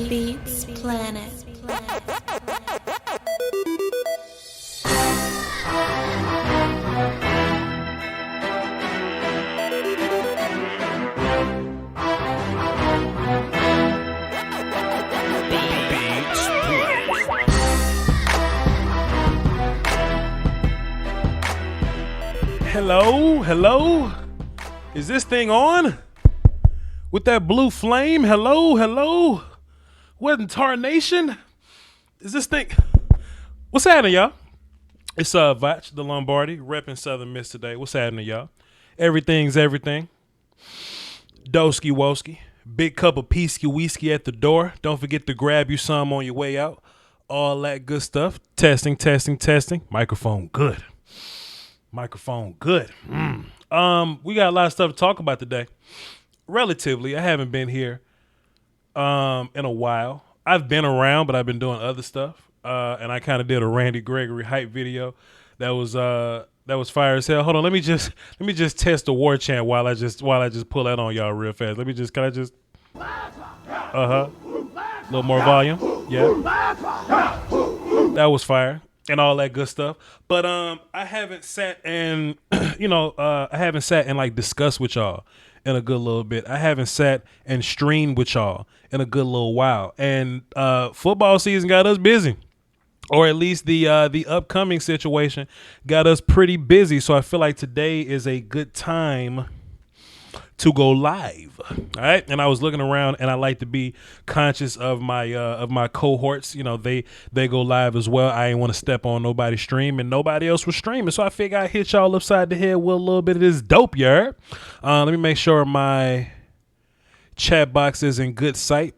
Beats Planet. Hello? Is this thing on? With that blue flame? Hello? What in tarnation? Is this thing? What's happening, y'all? It's Voch, the Lombardi, repping Southern Miss today. What's happening, y'all? Everything's everything. Doski woski. Big cup of peasky whiskey at the door. Don't forget to grab you some on your way out. All that good stuff. Testing. Microphone good. We got a lot of stuff to talk about today. Relatively, I haven't been here in a while. I've been around, but I've been doing other stuff. And I kind of did a Randy Gregory hype video that was fire as hell. Hold on, let me just test the war chant while I just pull that on y'all real fast. Can I just a little more volume? Yeah. That was fire. And all that good stuff. But I haven't sat and like discuss with y'all in a good little bit. I haven't sat and streamed with y'all in a good little while. And football season got us busy. or at least the upcoming situation got us pretty busy. So I feel like today is a good time to go live. All right. And I was looking around, and I like to be conscious of my cohorts. You know, they go live as well. I ain't want to step on nobody's stream, and nobody else was streaming. So I figured I'd hit y'all upside the head with a little bit of this dope, you heard? Let me make sure my chat box is in good sight.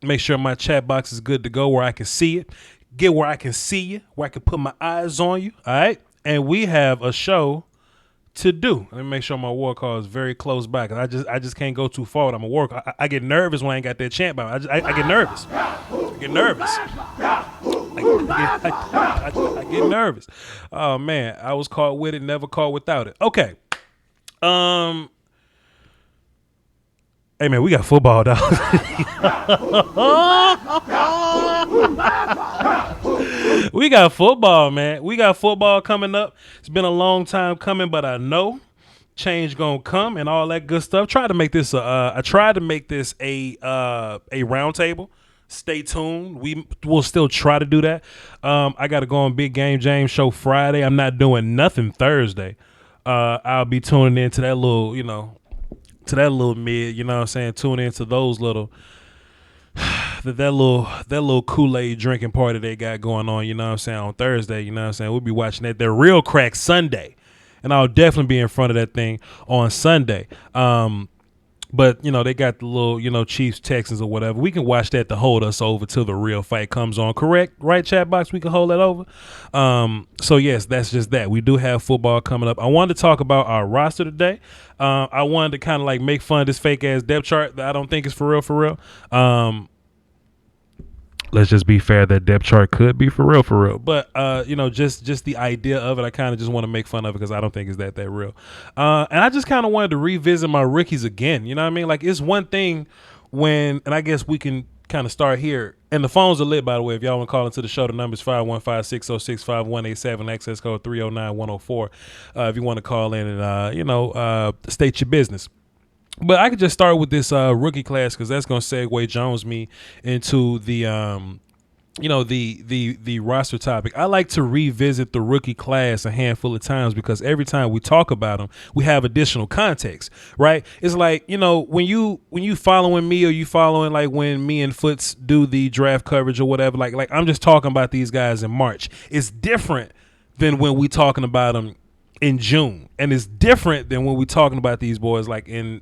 Make sure my chat box is good to go, where I can see it. Get where I can see you, where I can put my eyes on you. All right. And we have a show to do. Let me make sure my war call is very close by, because I just can't go too far. I'm a war call. I get nervous when I ain't got that chant by. I get nervous. I get nervous. I get nervous. Oh man, I was caught with it, never caught without it. Okay. Hey man, we got football, dog. We got football, man. We got football coming up. It's been a long time coming, but I know change gonna come and all that good stuff. I tried to make this a round table. Stay tuned. We will still try to do that. I got to go on Big Game James show Friday. I'm not doing nothing Thursday. I'll be tuning into that little, mid, you know what I'm saying? Tune into those little that little Kool-Aid drinking party they got going on, you know what I'm saying, on Thursday, you know what I'm saying? We'll be watching that. They're Real Crack Sunday. And I'll definitely be in front of that thing on Sunday. But, they got the little, Chiefs, Texans or whatever. We can watch that to hold us over till the real fight comes on. Correct? Right, chat box? We can hold that over. So, yes, that's just that. We do have football coming up. I wanted to talk about our roster today. I wanted to kind of like make fun of this fake-ass depth chart that I don't think is for real. Let's just be fair, that depth chart could be for real. But, just the idea of it, I kind of just want to make fun of it because I don't think it's that real. And I just kind of wanted to revisit my rookies again. You know what I mean? Like, it's one thing when, and I guess we can kind of start here. And the phones are lit, by the way. If y'all want to call into the show, the number is 515-606-5187, access code 309-104. If you want to call in and, state your business. But I could just start with this rookie class, because that's going to segue Jones me into the the roster topic. I like to revisit the rookie class a handful of times, because every time we talk about them, we have additional context, right? It's like, when you following me, or you following like when me and Foots do the draft coverage or whatever, like I'm just talking about these guys in March. It's different than when we talking about them in June, and it's different than when we're talking about these boys like in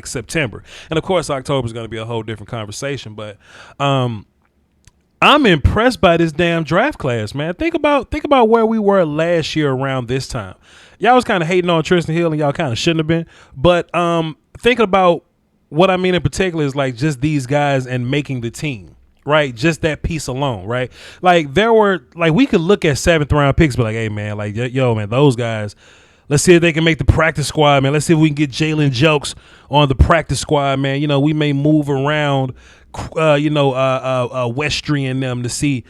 September. And of course October is going to be a whole different conversation, but I'm impressed by this damn draft class, man. Think about where we were last year around this time. Y'all was kind of hating on Tristan Hill, and y'all kind of shouldn't have been, but thinking about what I mean in particular is like just these guys and making the team. Right, just that piece alone, right? Like we could look at 7th round picks, but like, hey man, like yo man, those guys. Let's see if they can make the practice squad, man. Let's see if we can get Jalen Jokes on the practice squad, man. We may move around, Westry and them to see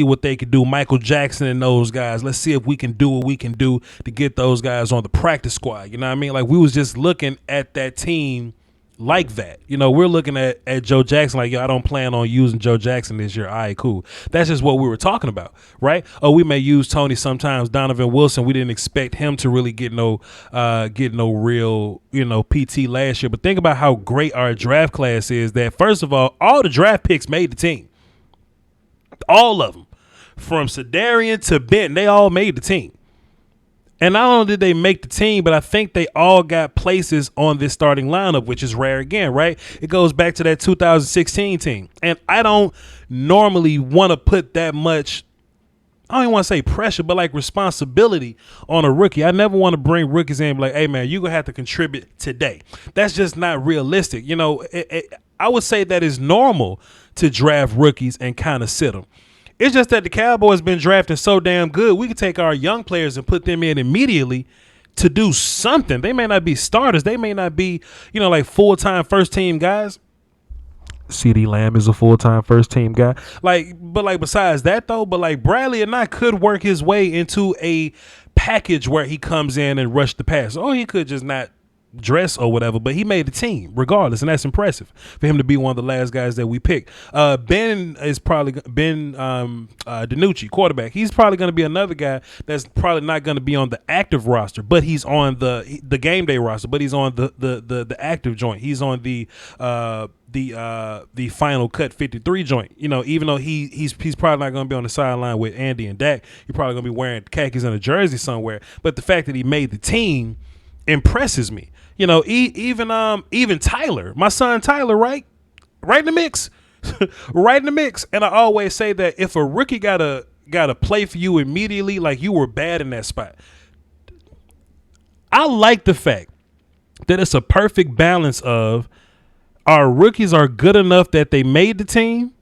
what they could do. Michael Jackson and those guys. Let's see if we can do what we can do to get those guys on the practice squad. You know what I mean? Like, we was just looking at that team like that. We're looking at Joe Jackson like, yo, I don't plan on using Joe Jackson this year. All right, cool. That's just what we were talking about, right? Oh, we may use Tony sometimes. Donovan Wilson, we didn't expect him to really get no real, PT last year. But think about how great our draft class is, that first of all the draft picks made the team. All of them. From Sedarian to Benton, they all made the team. And not only did they make the team, but I think they all got places on this starting lineup, which is rare again, right? It goes back to that 2016 team. And I don't normally want to put that much, I don't even want to say pressure, but like responsibility on a rookie. I never want to bring rookies in and be like, hey, man, you're going to have to contribute today. That's just not realistic. I would say that it's normal to draft rookies and kind of sit them. It's just that the Cowboys been drafting so damn good, we could take our young players and put them in immediately to do something. They may not be starters. They may not be, like full-time first-team guys. CeeDee Lamb is a full-time first-team guy. But besides that, though, Bradley and I could work his way into a package where he comes in and rush the pass. Or he could just not dress or whatever, but he made the team regardless, and that's impressive for him to be one of the last guys that we picked. Ben DiNucci, quarterback. He's probably going to be another guy that's probably not going to be on the active roster, but he's on the game day roster, but he's on the active joint. He's on the final cut 53 joint. You know, even though he's probably not going to be on the sideline with Andy and Dak, he's probably going to be wearing khakis and a jersey somewhere. But the fact that he made the team impresses me. You know, even Tyler, my son Tyler, right in the mix, right in the mix. And I always say that if a rookie gotta play for you immediately, like you were bad in that spot. I like the fact that it's a perfect balance of our rookies are good enough that they made the team,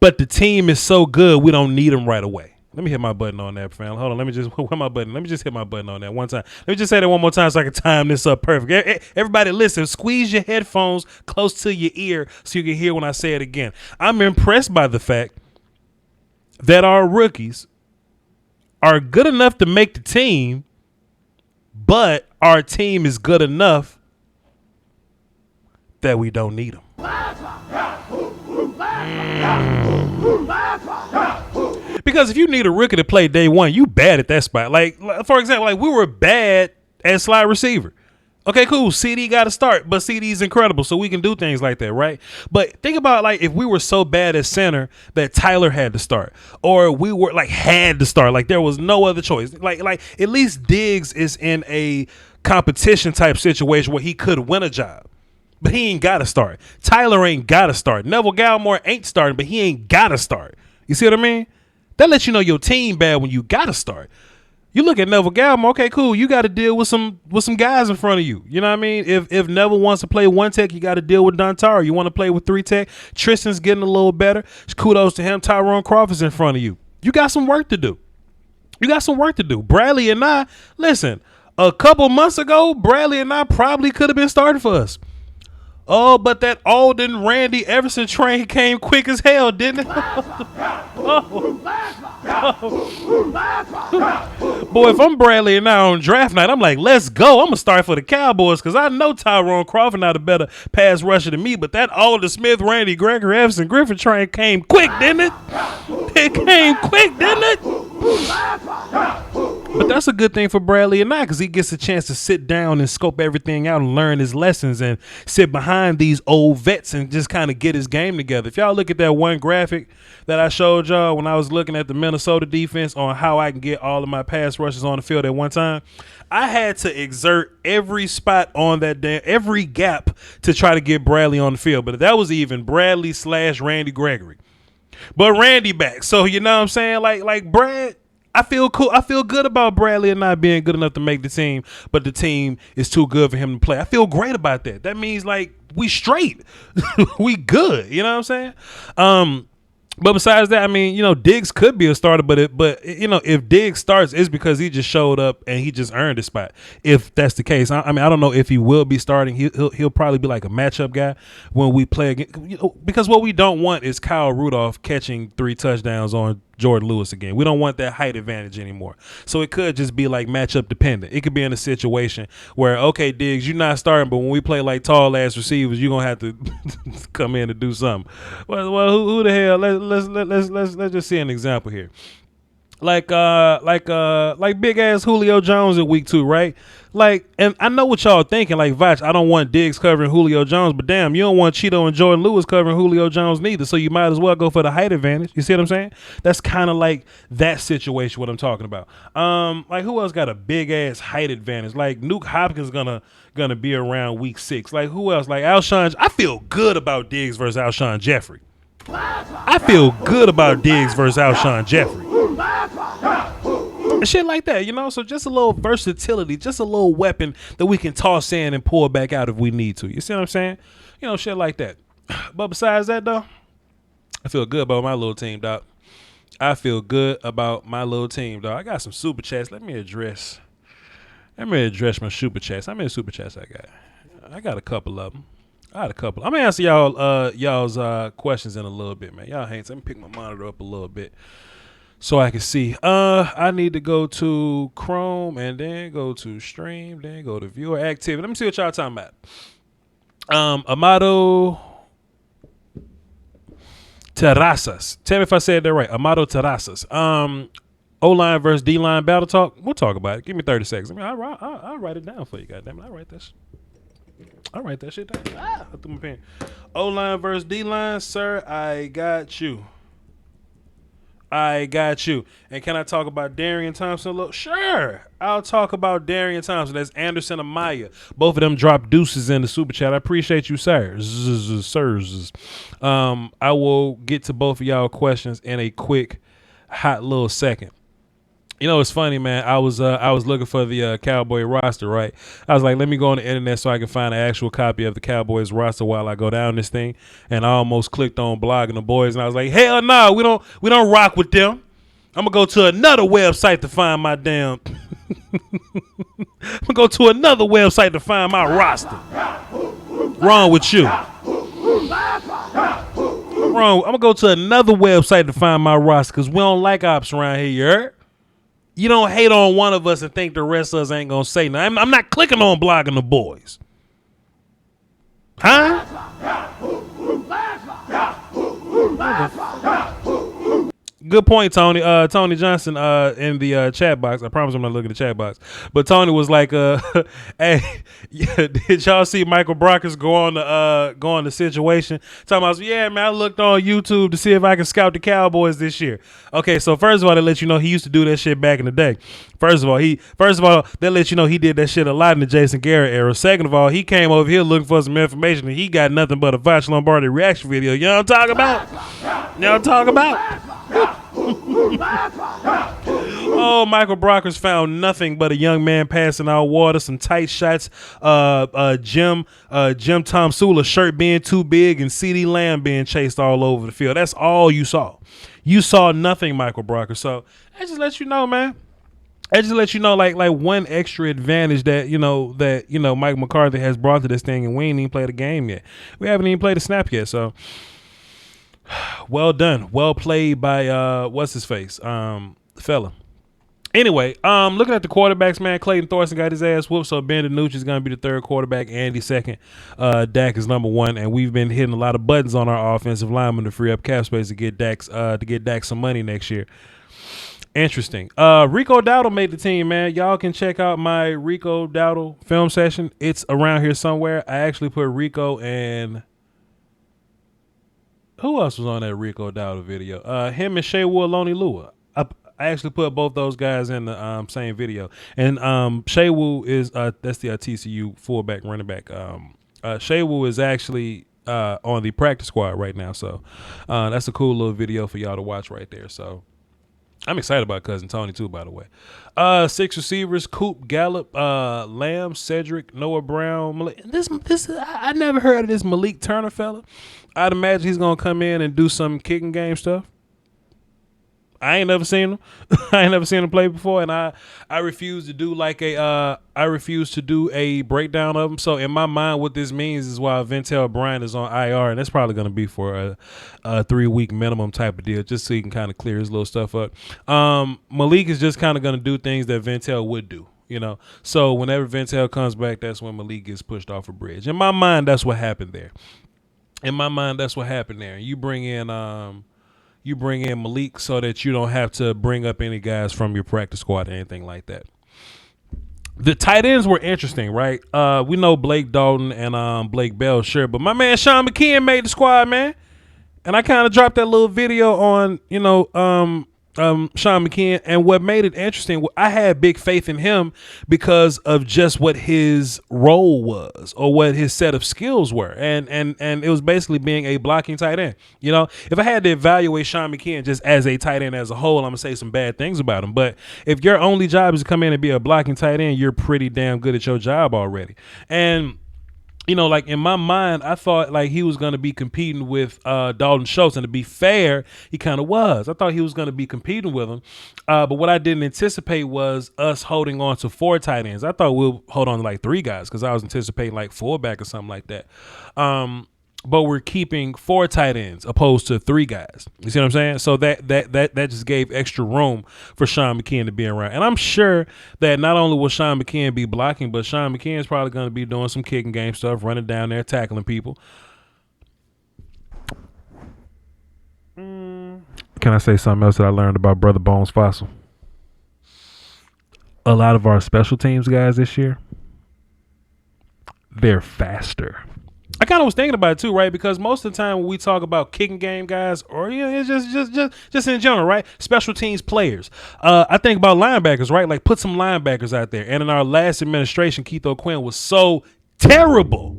but the team is so good we don't need them right away. Let me hit my button on that, fam. Hold on. Let me just hit my button. Let me just hit my button on that one time. Let me just say that one more time so I can time this up perfect. Everybody listen. Squeeze your headphones close to your ear so you can hear when I say it again. I'm impressed by the fact that our rookies are good enough to make the team, but our team is good enough that we don't need them. Because if you need a rookie to play day one, you bad at that spot. Like for example, like we were bad at slide receiver. Okay, cool. CD got to start, but CD's incredible, so we can do things like that, right? But think about like if we were so bad at center that Tyler had to start, or we were like had to start, like there was no other choice. Like at least Diggs is in a competition type situation where he could win a job. But he ain't got to start. Tyler ain't got to start. Neville Gallimore ain't starting, but he ain't got to start. You see what I mean? That lets you know your team bad when you got to start. You look at Neville Gallimore, okay, cool. You got to deal with some guys in front of you. You know what I mean? If Neville wants to play one tech, you got to deal with Dontaro. You want to play with three tech. Tristan's getting a little better. Kudos to him. Tyrone Crawford's in front of you. You got some work to do. Bradley and I, listen, a couple months ago, Bradley and I probably could have been starting for us. Oh, but that Alden Randy Everson train came quick as hell, didn't it? Boy, if I'm Bradley and now on draft night, I'm like, let's go. I'm going to start for the Cowboys because I know Tyrone Crawford not a better pass rusher than me, but that Alden Smith, Randy Gregory, Everson Griffin train came quick, didn't it? It came quick, didn't it? But that's a good thing for Bradley and I because he gets a chance to sit down and scope everything out and learn his lessons and sit behind these old vets and just kind of get his game together. If y'all look at that one graphic that I showed y'all when I was looking at the Minnesota defense on how I can get all of my pass rushes on the field at one time, I had to exert every spot on that every gap to try to get Bradley on the field. But that was even Bradley / Randy Gregory. But Randy back. So you know what I'm saying? Like Brad, I feel cool. I feel good about Bradley and not being good enough to make the team, but the team is too good for him to play. I feel great about that. That means like we straight. We good. You know what I'm saying? But besides that, I mean, you know, Diggs could be a starter, but you know, if Diggs starts, it's because he just showed up and he just earned a spot. If that's the case, I mean, I don't know if he will be starting. He'll probably be like a matchup guy when we play again. You know, because what we don't want is Kyle Rudolph catching 3 touchdowns on Jordan Lewis again. We don't want that height advantage anymore. So it could just be like matchup dependent. It could be in a situation where, okay, Diggs, you're not starting, but when we play like tall ass receivers, you're gonna have to come in and do something. Well, who the hell? Let's just see an example here. Like big ass Julio Jones in week 2, right? Like, and I know what y'all thinking. Like, Voch, I don't want Diggs covering Julio Jones, but damn, you don't want Cheeto and Jordan Lewis covering Julio Jones neither. So you might as well go for the height advantage. You see what I'm saying? That's kind of like that situation. What I'm talking about. Like who else got a big ass height advantage? Like Nuke Hopkins gonna be around week 6. Like who else? Like Alshon. I feel good about Diggs versus Alshon Jeffrey. I feel good about Diggs versus Alshon Jeffrey. And shit like that, you know? So just a little versatility, just a little weapon that we can toss in and pull back out if we need to. You see what I'm saying? You know, shit like that. But besides that, though, I feel good about my little team, dog. I feel good about my little team, dog. I got some super chats. Let me address my super chats. How many super chats I got? I got a couple of them. I'm gonna answer y'all's questions in a little bit, man. Y'all hang. Let me pick my monitor up a little bit so I can see. I need to go to Chrome and then go to Stream, then go to Viewer Activity. Let me see what y'all talking about. Amado Terrazas. Tell me if I said that right. Amado Terrazas. O-line versus D-line battle talk. We'll talk about it. Give me 30 seconds. I mean, I'll write it down for you, goddammit. I'll write that shit down. I threw my pen. O-line versus D-line, sir. I got you. And can I talk about Darian Thompson a little? Sure. I'll talk about Darian Thompson. That's Anderson Amaya. Both of them dropped deuces in the super chat. I appreciate you, sirs. I will get to both of y'all questions in a quick, hot little second. You know, it's funny, man. I was looking for the Cowboy roster, right? I was like, let me go on the internet so I can find an actual copy of the Cowboys roster while I go down this thing. And I almost clicked on blogging the boys, and I was like, hell no, we don't rock with them. I'm gonna go to another website to find my damn. I'm gonna go to another website to find my roster. Wrong with you? Wrong. I'm gonna go to another website to find my roster because we don't like ops around here. You heard? You don't hate on one of us and think the rest of us ain't gonna say nothing. I'm not clicking on blogging the boys. Huh? Good point, Tony. Tony Johnson in the chat box. I promise I'm not looking at the chat box. But Tony was like, hey, did y'all see Michael Brockers go on the situation? Talking about, yeah, man, I looked on YouTube to see if I can scout the Cowboys this year. Okay, so first of all, they let you know he used to do that shit back in the day. First of all, they let you know he did that shit a lot in the Jason Garrett era. Second of all, he came over here looking for some information and he got nothing but a Voch Lombardi reaction video. You know what I'm talking about? Oh, Michael Brockers found nothing but a young man passing out water, some tight shots, Jim Tomsula's shirt being too big, and CeeDee Lamb being chased all over the field. That's all you saw. You saw nothing, Michael Brockers. So I just let you know, man. Like one extra advantage that Mike McCarthy has brought to this thing, and we ain't even played a game yet. We haven't even played a snap yet. So well done, well played by what's his face, fella. Anyway, looking at the quarterbacks, man, Clayton Thorson got his ass whooped, so Ben DiNucci is going to be the third quarterback, Andy second, Dak is number one, and we've been hitting a lot of buttons on our offensive linemen to free up cap space to get Dak some money next year. Interesting. Rico Dowdle made the team, man. Y'all can check out my Rico Dowdle film session. It's around here somewhere. I actually put Rico and who else was on that Rico Dowdle video? Him and Shaywood Loney Lua. I actually put both those guys in the same video. And Shaywood is that's the TCU fullback running back. Shaywood is actually on the practice squad right now. So that's a cool little video for y'all to watch right there. So I'm excited about Cousin Tony too, by the way. 6 receivers: Coop, Gallup, Lamb, Cedric, Noah Brown. Malik. This I never heard of this Malik Turner fella. I'd imagine he's gonna come in and do some kicking game stuff. I ain't never seen him. I ain't never seen him play before, and I refuse to do a breakdown of him. So in my mind, what this means is while Ventel Bryant is on IR, and that's probably going to be for a 3-week minimum type of deal, just so he can kind of clear his little stuff up. Malik is just kind of going to do things that Ventel would do. So whenever Ventel comes back, that's when Malik gets pushed off a bridge. In my mind, that's what happened there. You bring in Malik so that you don't have to bring up any guys from your practice squad or anything like that. The tight ends were interesting, right? We know Blake Dalton and Blake Bell, sure, but my man Sean McKeon made the squad, man. And I kind of dropped that little video on, Sean McKeon, and what made it interesting, I had big faith in him because of just what his role was or what his set of skills were, and it was basically being a blocking tight end. If I had to evaluate Sean McKeon just as a tight end as a whole, I'm gonna say some bad things about him. But if your only job is to come in and be a blocking tight end, you're pretty damn good at your job already. And like in my mind, I thought like he was going to be competing with Dalton Schultz. And to be fair, he kind of was. I thought he was going to be competing with him. But what I didn't anticipate was us holding on to 4 tight ends. I thought we'll hold on to like 3 guys because I was anticipating like fullback or something like that. but we're keeping 4 tight ends opposed to 3 guys. You see what I'm saying? So that just gave extra room for Sean McKeon to be around. And I'm sure that not only will Sean McKeon be blocking, but Sean McKeon is probably going to be doing some kicking game stuff, running down there, tackling people. Can I say something else that I learned about Brother Bones Fossil? A lot of our special teams guys this year, they're faster. I kind of was thinking about it too, right? Because most of the time when we talk about kicking game guys, or it's just in general, right? Special teams players. I think about linebackers, right? Like put some linebackers out there. And in our last administration, Keith O'Quinn was so terrible,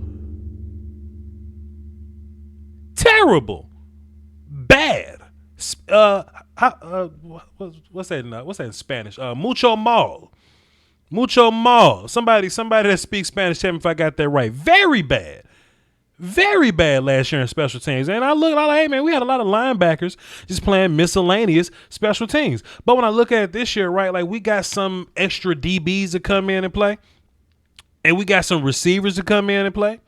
bad. What's that? What's that in Spanish? Mucho mal. Somebody that speaks Spanish, tell me if I got that right. Very bad last year in special teams. And I like, hey man, we had a lot of linebackers just playing miscellaneous special teams. But when I look at it this year, right, like we got some extra DBs to come in and play, and we got some receivers to come in and play,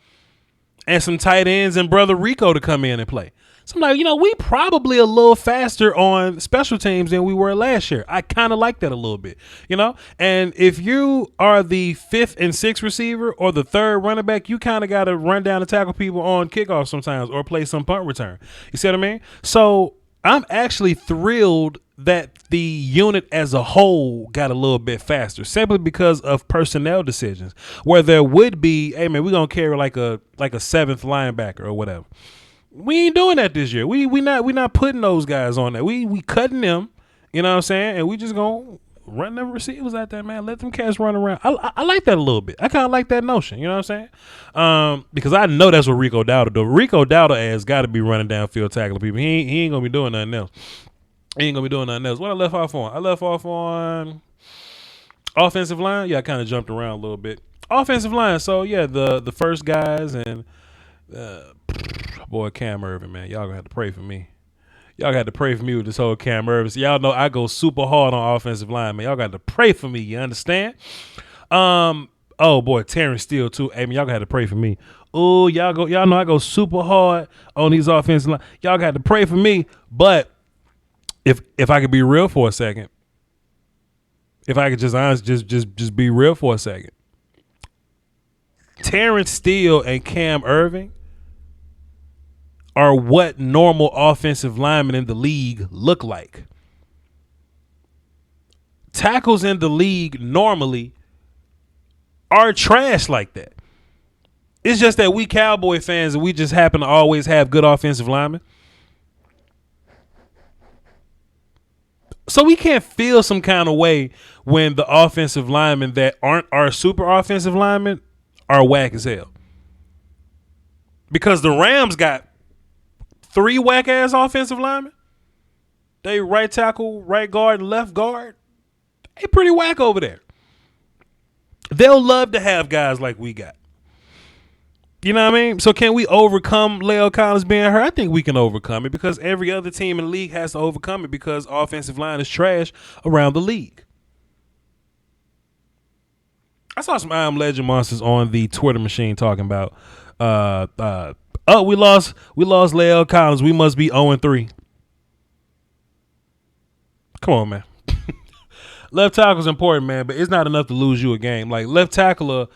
and some tight ends and Brother Rico to come in and play. So I'm like, we probably a little faster on special teams than we were last year. I kind of like that a little bit, And if you are the 5th and 6th receiver or the 3rd running back, you kind of got to run down and tackle people on kickoff sometimes or play some punt return. You see what I mean? So I'm actually thrilled that the unit as a whole got a little bit faster, simply because of personnel decisions, where there would be, hey man, we're gonna carry like a 7th linebacker or whatever. We ain't doing that this year. We not putting those guys on that. We cutting them, you know what I'm saying? And we just gonna run them receivers out there, man. Let them cats run around. I like that a little bit. I kind of like that notion, you know what I'm saying? Because I know that's what Rico Dowdle do. Rico Dowdle has got to be running downfield tackling people. He ain't gonna be doing nothing else. What I left off on? I left off on offensive line. Yeah, I kind of jumped around a little bit. Offensive line. So yeah, the first guys and boy Cam Irvin, man. Y'all gonna have to pray for me. Y'all got to pray for me with this whole Cam Irvin. So y'all know I go super hard on offensive line, man. Y'all got to pray for me. You understand? Oh boy, Terrence Steele too. Hey man, y'all got to pray for me. Oh, y'all know I go super hard on these offensive line. Y'all got to pray for me. But if I could be real for a second, if I could just be real for a second, Terrence Steele and Cam Irvin are what normal offensive linemen in the league look like. Tackles in the league normally are trash like that. It's just that we Cowboy fans and we just happen to always have good offensive linemen. So we can't feel some kind of way when the offensive linemen that aren't our super offensive linemen are whack as hell. Because the Rams got 3 whack-ass offensive linemen. They right tackle, right guard, and left guard. They pretty whack over there. They'll love to have guys like we got. You know what I mean? So can we overcome La'el Collins being hurt? I think we can overcome it because every other team in the league has to overcome it because offensive line is trash around the league. I saw some I Am Legend monsters on the Twitter machine talking about we lost La'el Collins. We must be 0-3. Come on, man. Left tackle is important, man, but it's not enough to lose you a game. Like left tackle will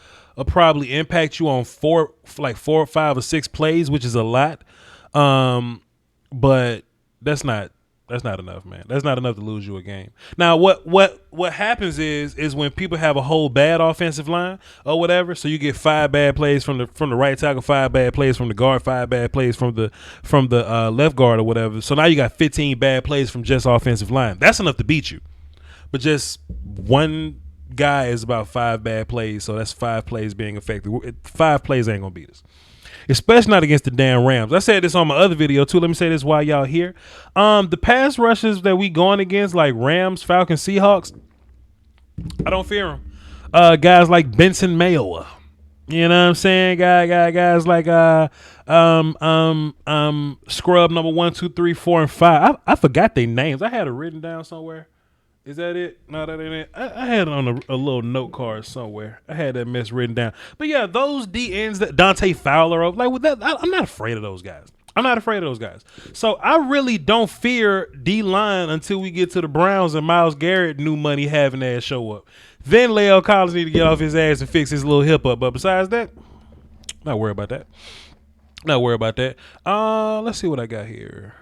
probably impact you on 4 or 5 or 6 plays, which is a lot. But that's not enough, man. That's not enough to lose you a game. Now, what happens is when people have a whole bad offensive line or whatever, so you get 5 bad plays from the right tackle, 5 bad plays from the guard, 5 bad plays from the left guard or whatever. So now you got 15 bad plays from just offensive line. That's enough to beat you. But just one guy is about 5 bad plays, so that's 5 plays being affected. 5 plays ain't gonna beat us. Especially not against the damn Rams. I said this on my other video too. Let me say this while y'all here. The pass rushes that we going against, like Rams, Falcons, Seahawks, I don't fear them. Guys like Benson Mayowa. You know what I'm saying? Guys like scrub number 1, 2, 3, 4, and 5. I forgot their names. I had it written down somewhere. Is that it? No, that ain't it. I had it on a little note card somewhere. I had that mess written down. But yeah, those DNs that Dante Fowler, like with that, I'm not afraid of those guys. I'm not afraid of those guys. So I really don't fear D-line until we get to the Browns and Myles Garrett new money having ass show up. Then La'el Collins need to get off his ass and fix his little hip up. But besides that, not worried about that. Not worried about that. Let's see what I got here.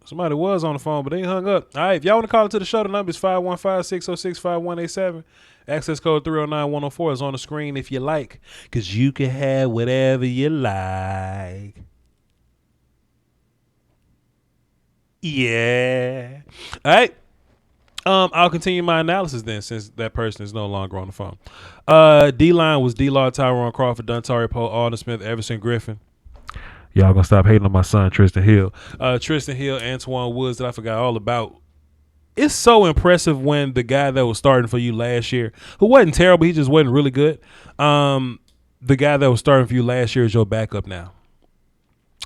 Somebody was on the phone, but they hung up. All right, if y'all want to call into the show, the number is 515-606-5187. Access code 309-104 is on the screen if you like, because you can have whatever you like. Yeah. All right. I'll continue my analysis then, since that person is no longer on the phone. D-line was D-Law, Tyrone Crawford, Dontari Poe, Alden Smith, Everson Griffin. Y'all gonna stop hating on my son, Tristan Hill. Tristan Hill, Antoine Woods, that I forgot all about. It's so impressive when the guy that was starting for you last year, who wasn't terrible, he just wasn't really good. The guy that was starting for you last year is your backup now.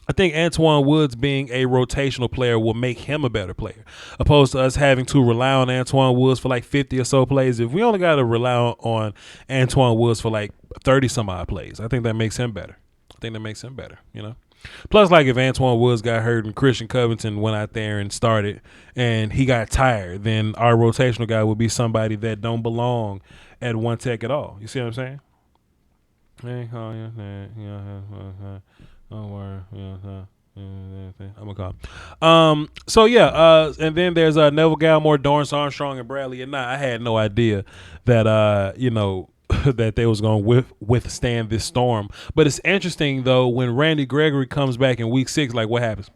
I think Antoine Woods being a rotational player will make him a better player, opposed to us having to rely on Antoine Woods for like 50 or so plays. If we only got to rely on Antoine Woods for like 30 some odd plays, I think that makes him better. You know? Plus, like if Antoine Woods got hurt and Christian Covington went out there and started and he got tired, then our rotational guy would be somebody that don't belong at one tech at all. You see what I'm saying? Don't worry. I'm gonna call. So yeah. And then there's Neville Gallimore, Dorrance Armstrong, and Bradley. And I had no idea that that they was gonna withstand this storm. But it's interesting though when Randy Gregory comes back in week 6. Like what happens?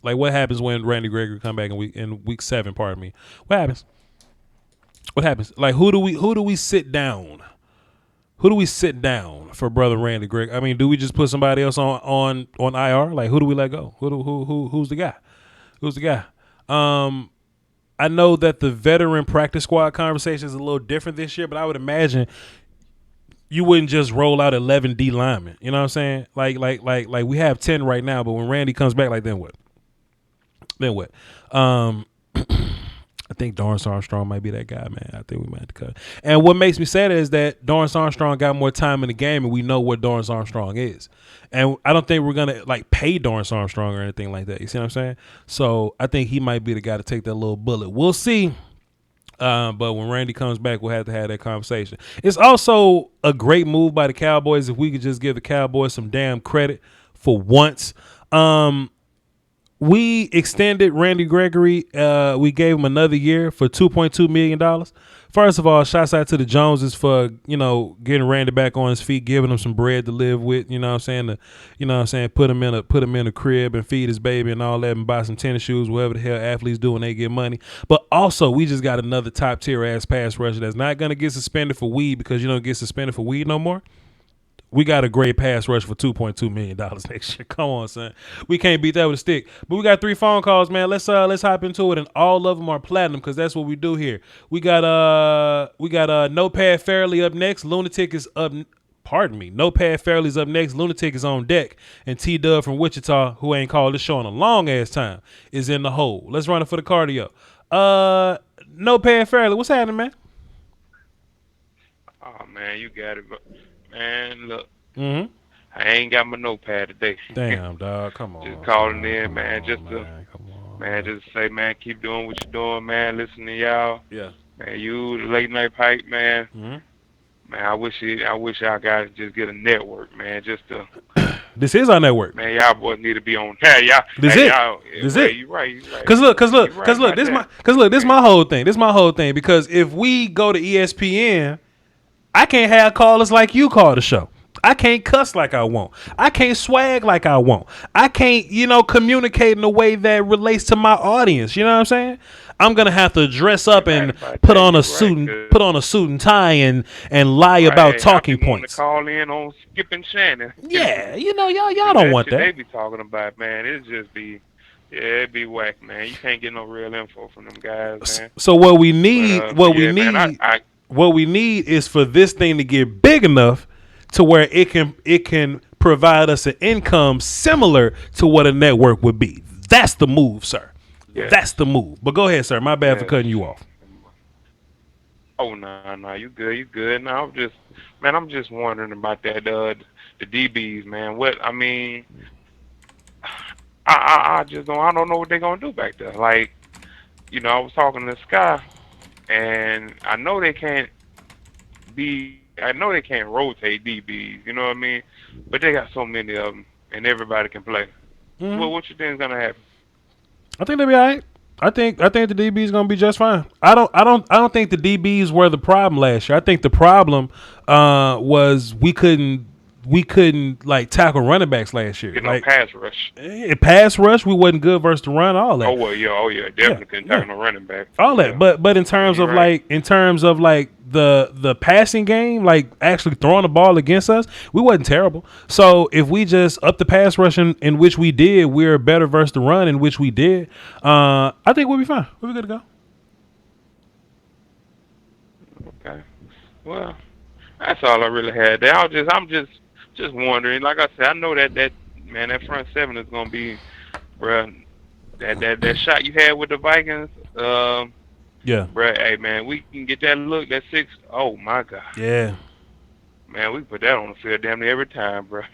Like what happens when Randy Gregory come back in week 7? Pardon me. What happens? What happens? Like who do we sit down? Who do we sit down for brother Randy Gregg? I mean, do we just put somebody else on IR? Like, who do we let go? Who's the guy? Who's the guy? I know that the veteran practice squad conversation is a little different this year, but I would imagine you wouldn't just roll out 11 D linemen. You know what I'm saying? Like we have 10 right now, but when Randy comes back, like then what? Then what? I think Dorrance Armstrong might be that guy, man. I think we might have to cut. And what makes me sad is that Dorrance Armstrong got more time in the game, and we know what Dorrance Armstrong is. And I don't think we're gonna like pay Dorrance Armstrong or anything like that. You see what I'm saying? So I think he might be the guy to take that little bullet. We'll see. But when Randy comes back, we'll have to have that conversation. It's also a great move by the Cowboys if we could just give the Cowboys some damn credit for once. We extended Randy Gregory. We gave him another year for $2.2 million. First of all, shouts out to the Joneses for, getting Randy back on his feet, giving him some bread to live with, put him in a crib and feed his baby and all that and buy some tennis shoes, whatever the hell athletes do when they get money. But also, we just got another top tier ass pass rusher that's not going to get suspended for weed because you don't get suspended for weed no more. We got a great pass rush for $2.2 million next year. Come on, son. We can't beat that with a stick. But we got 3 phone calls, man. Let's hop into it, and all of them are platinum because that's what we do here. We got Notepad Fairley up next. Lunatic is up. Pardon me. Notepad Fairley's up next. Lunatic is on deck, and T Dub from Wichita, who ain't called this show in a long ass time, is in the hole. Let's run it for the cardio. Notepad Fairley, what's happening, man? Oh man, you got it, but. Man, look, I ain't got my notepad today. Damn, dog, come on. Just calling in, man, just to say, man, keep doing what you're doing, man. Listen to y'all. Yeah. Man, you, the late night pipe, man. Man, I wish y'all guys just get a network, man, just to. This is our network. Man, y'all boys need to be on. Hey, y'all. This is it. You right. Cause look. This my whole thing. This my whole thing because if we go to ESPN. I can't have callers like you call the show. I can't cuss like I want. I can't swag like I want. I can't, communicate in a way that relates to my audience. You know what I'm saying? I'm gonna have to dress up and put on a suit and tie and lie about talking points. To call in on Skip and Shannon. Yeah, y'all don't want that. They be talking about, man. It just be. Yeah, it'd be whack, man. You can't get no real info from them guys, man. So what we need, what we need is for this thing to get big enough to where it can provide us an income similar to what a network would be. That's the move, sir. Yes. That's the move. But go ahead, sir. My bad for Yes. cutting you off. Oh no, you good, you good. No, I'm just wondering about that the DBs, man. What I mean, I just I don't know what they're gonna do back there. Like, I was talking to Sky, and I know they can't rotate DBs. You know what I mean? But they got so many of them, and everybody can play. Mm-hmm. Well, what you think is gonna happen? I think they'll be all right. I think the DBs gonna be just fine. I don't think the DBs were the problem last year. I think the problem was we couldn't like tackle running backs last year. Get no Like pass rush. pass rush, we wasn't good versus the run. All that. Oh yeah, definitely couldn't tackle no running back. All Yeah. that. But in terms of Right. the passing game, like actually throwing the ball against us, we wasn't terrible. So if we just up the pass rush in which we did, we're better versus the run in which we did. I think we'll be fine. We'll be good to go. Okay. Well, that's all I really had there. I'm just wondering. Like I said, I know that man, that front seven is gonna be, bruh. That shot you had with the Vikings, Yeah. bruh. Hey man, we can get that look. That six. Oh my God. Yeah. Man, we put that on the field damn near every time, bruh.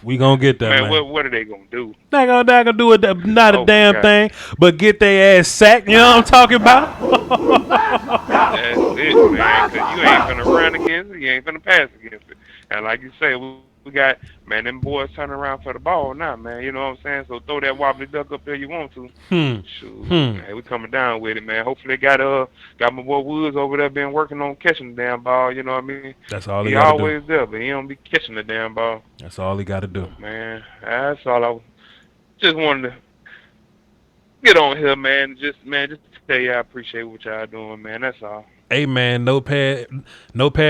We gonna get that, man. What are they gonna do? Not gonna do it. Not a Oh, damn God. thing, but get their ass sacked. You know what I'm talking about? That's it, man. 'Cause you ain't finna run against it. You ain't finna pass against it. And like you say, we got, man, them boys turning around for the ball now, man. You know what I'm saying? So throw that wobbly duck up there you want to. Shoot, man, we coming down with it, man. Hopefully they got my boy Woods over there been working on catching the damn ball. You know what I mean? That's all he He gotta do. always there, but he don't be catching the damn ball. That's all he gotta do. Man, that's all I just wanted to get on here, man. Just to tell you I appreciate what y'all doing, man. That's all. Hey man, Notepad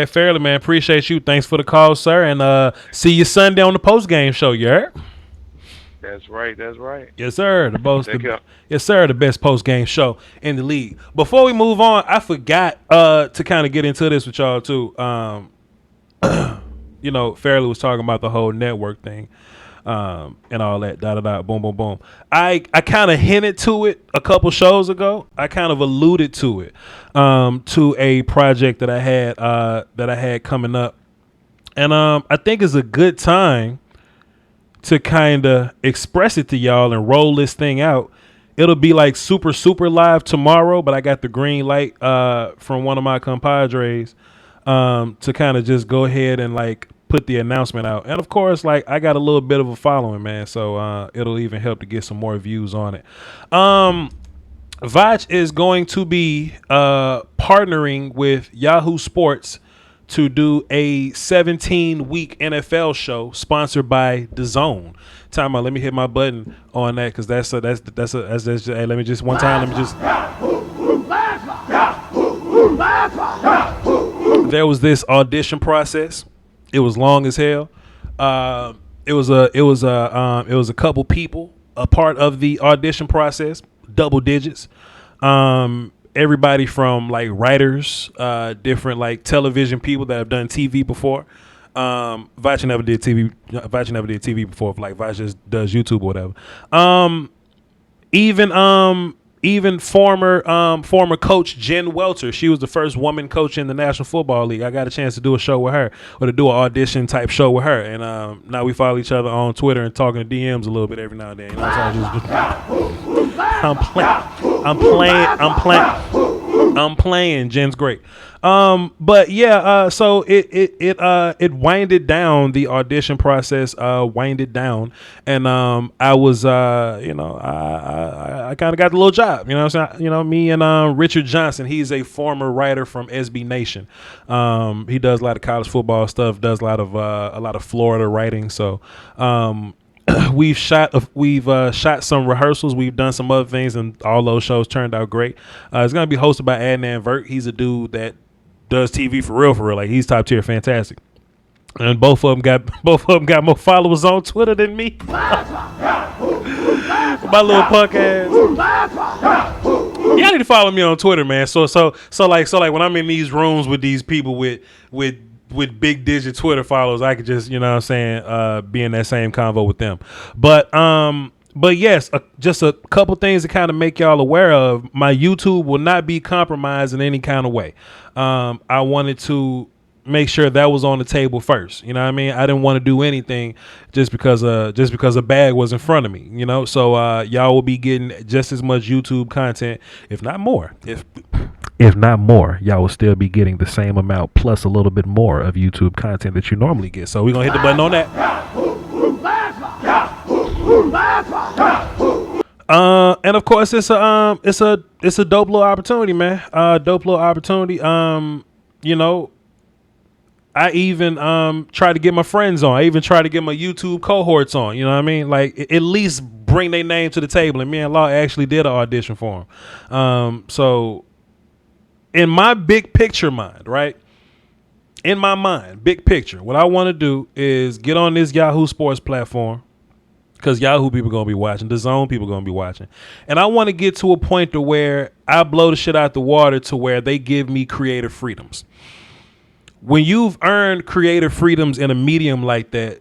Fairly, man. Appreciate you. Thanks for the call, sir. And see you Sunday on the post game show, you heard? That's right. Yes, sir. Take care. Yes, sir. The best post game show in the league. Before we move on, I forgot to kind of get into this with y'all too. Fairly was talking about the whole network thing. And all that, boom, boom, boom. I kind of hinted to it a couple shows ago. I kind of alluded to it, to a project that I had coming up, and I think it's a good time to kind of express it to y'all and roll this thing out. It'll be like super live tomorrow, but I got the green light from one of my compadres to kind of just go ahead and like put the announcement out. And of course, like I got a little bit of a following, man, so it'll even help to get some more views on it. Voch is going to be partnering with Yahoo Sports to do a 17-week NFL show sponsored by DAZN. Time out, let me hit my button on that because that's just, hey, let me just one time, there was this audition process. It was long as hell. It was a couple people a part of the audition process, double digits. Everybody from like writers, different like television people that have done TV before. Voch never did TV. Voch never did TV before. Like Voch just does YouTube or whatever. Even former coach Jen Welter. She was the first woman coach in the National Football League. I got a chance to do a show with her, or to do an audition type show with her. And now we follow each other on Twitter and talking to DMs a little bit every now and then. You know what I'm playing. Jen's great. But yeah, so it winded down, the audition process winded down, and I was I kind of got the little job, you know what I'm saying? Me and Richard Johnson, he's a former writer from SB Nation. He does a lot of college football stuff, does a lot of Florida writing, so we've shot some rehearsals, we've done some other things, and all those shows turned out great. It's gonna be hosted by Adnan Vert. He's a dude that does TV for real. Like, he's top tier, fantastic. And both of them got more followers on Twitter than me. My little punk ass. Y'all need to follow me on Twitter, man. So like when I'm in these rooms with these people with big digit Twitter followers, I could just, you know what I'm saying, be in that same convo with them. But But yes, just a couple things to kind of make y'all aware of. My YouTube will not be compromised in any kind of way. I wanted to make sure that was on the table first. You know what I mean? I didn't want to do anything just because a bag was in front of me. You know, so y'all will be getting just as much YouTube content, if not more. If not more, y'all will still be getting the same amount plus a little bit more of YouTube content that you normally get. So we're gonna hit the button on that. And of course it's a dope little opportunity, man. Dope little opportunity. You know, I even try to get my friends on. I even try to get my YouTube cohorts on. You know what I mean? Like at least bring their name to the table. And me and Law actually did an audition for them. So in my big picture mind, right? In my mind, big picture, what I want to do is get on this Yahoo Sports platform. Because Yahoo people going to be watching. The Zone people going to be watching. And I want to get to a point to where I blow the shit out the water to where they give me creative freedoms. When you've earned creative freedoms in a medium like that,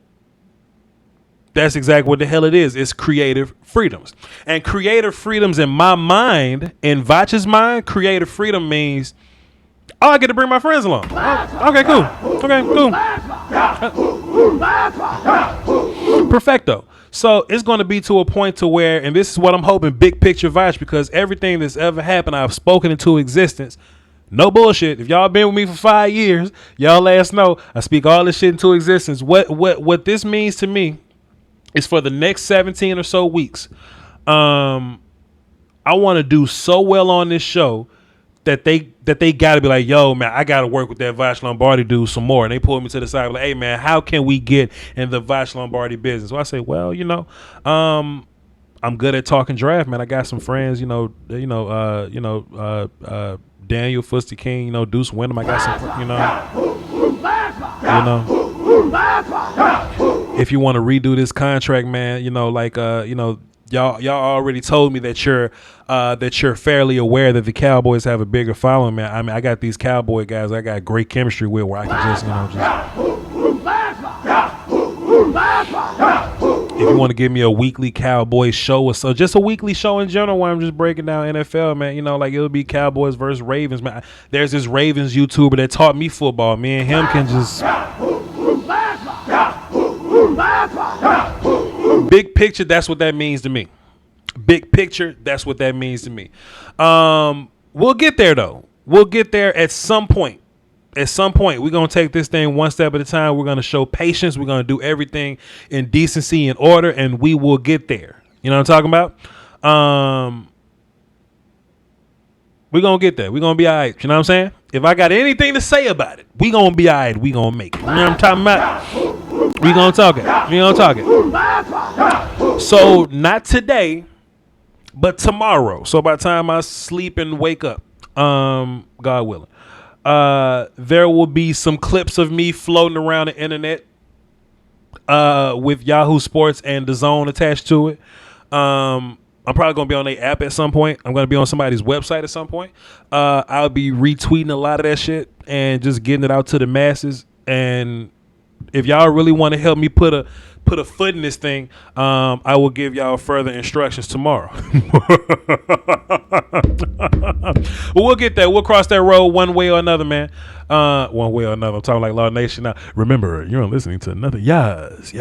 that's exactly what the hell it is. It's creative freedoms. And creative freedoms in my mind, in Voch's mind, creative freedom means, oh, I get to bring my friends along. Oh, okay, cool. Okay, cool. Perfecto. So it's going to be to a point to where, and this is what I'm hoping, big picture Voch, because everything that's ever happened, I've spoken into existence. No bullshit. If y'all been with me for 5 years, y'all let us know. I speak all this shit into existence. What this means to me is for the next 17 or so weeks, I want to do so well on this show that they got to be like, yo, man, I got to work with that Voch Lombardi dude some more. And they pulled me to the side, like, hey, man, how can we get in the Voch Lombardi business? So I say, well, you know, I'm good at talking draft, man. I got some friends, Daniel Fuster King, Deuce Wyndham. I got some, if you want to redo this contract, man, y'all already told me that you're fairly aware that the Cowboys have a bigger following, man. I mean, I got these Cowboy guys I got great chemistry with, where I can if you want to give me a weekly Cowboys show or so, just a weekly show in general where I'm just breaking down NFL, man, it'll be Cowboys versus Ravens, man. There's this Ravens YouTuber that taught me football. Me and him can just big picture, that's what that means to me. Big picture, that's what that means to me. We'll get there, though. We'll get there at some point. At some point, we're going to take this thing one step at a time. We're going to show patience. We're going to do everything in decency and order, and we will get there. You know what I'm talking about? We're going to get there. We're going to be all right. You know what I'm saying? If I got anything to say about it, we're going to be all right. We're going to make it. You know what I'm talking about? We're going to talk it. We're going to talk it. So, not today, but tomorrow. So, by the time I sleep and wake up, God willing, there will be some clips of me floating around the internet with Yahoo Sports and the Zone attached to it. I'm probably going to be on their app at some point. I'm going to be on somebody's website at some point. I'll be retweeting a lot of that shit and just getting it out to the masses. And if y'all really want to help me put a foot in this thing, I will give y'all further instructions tomorrow. But we'll get there. We'll cross that road one way or another, man. One way or another. I'm talking like Law Nation now. Remember, you're listening to another yes.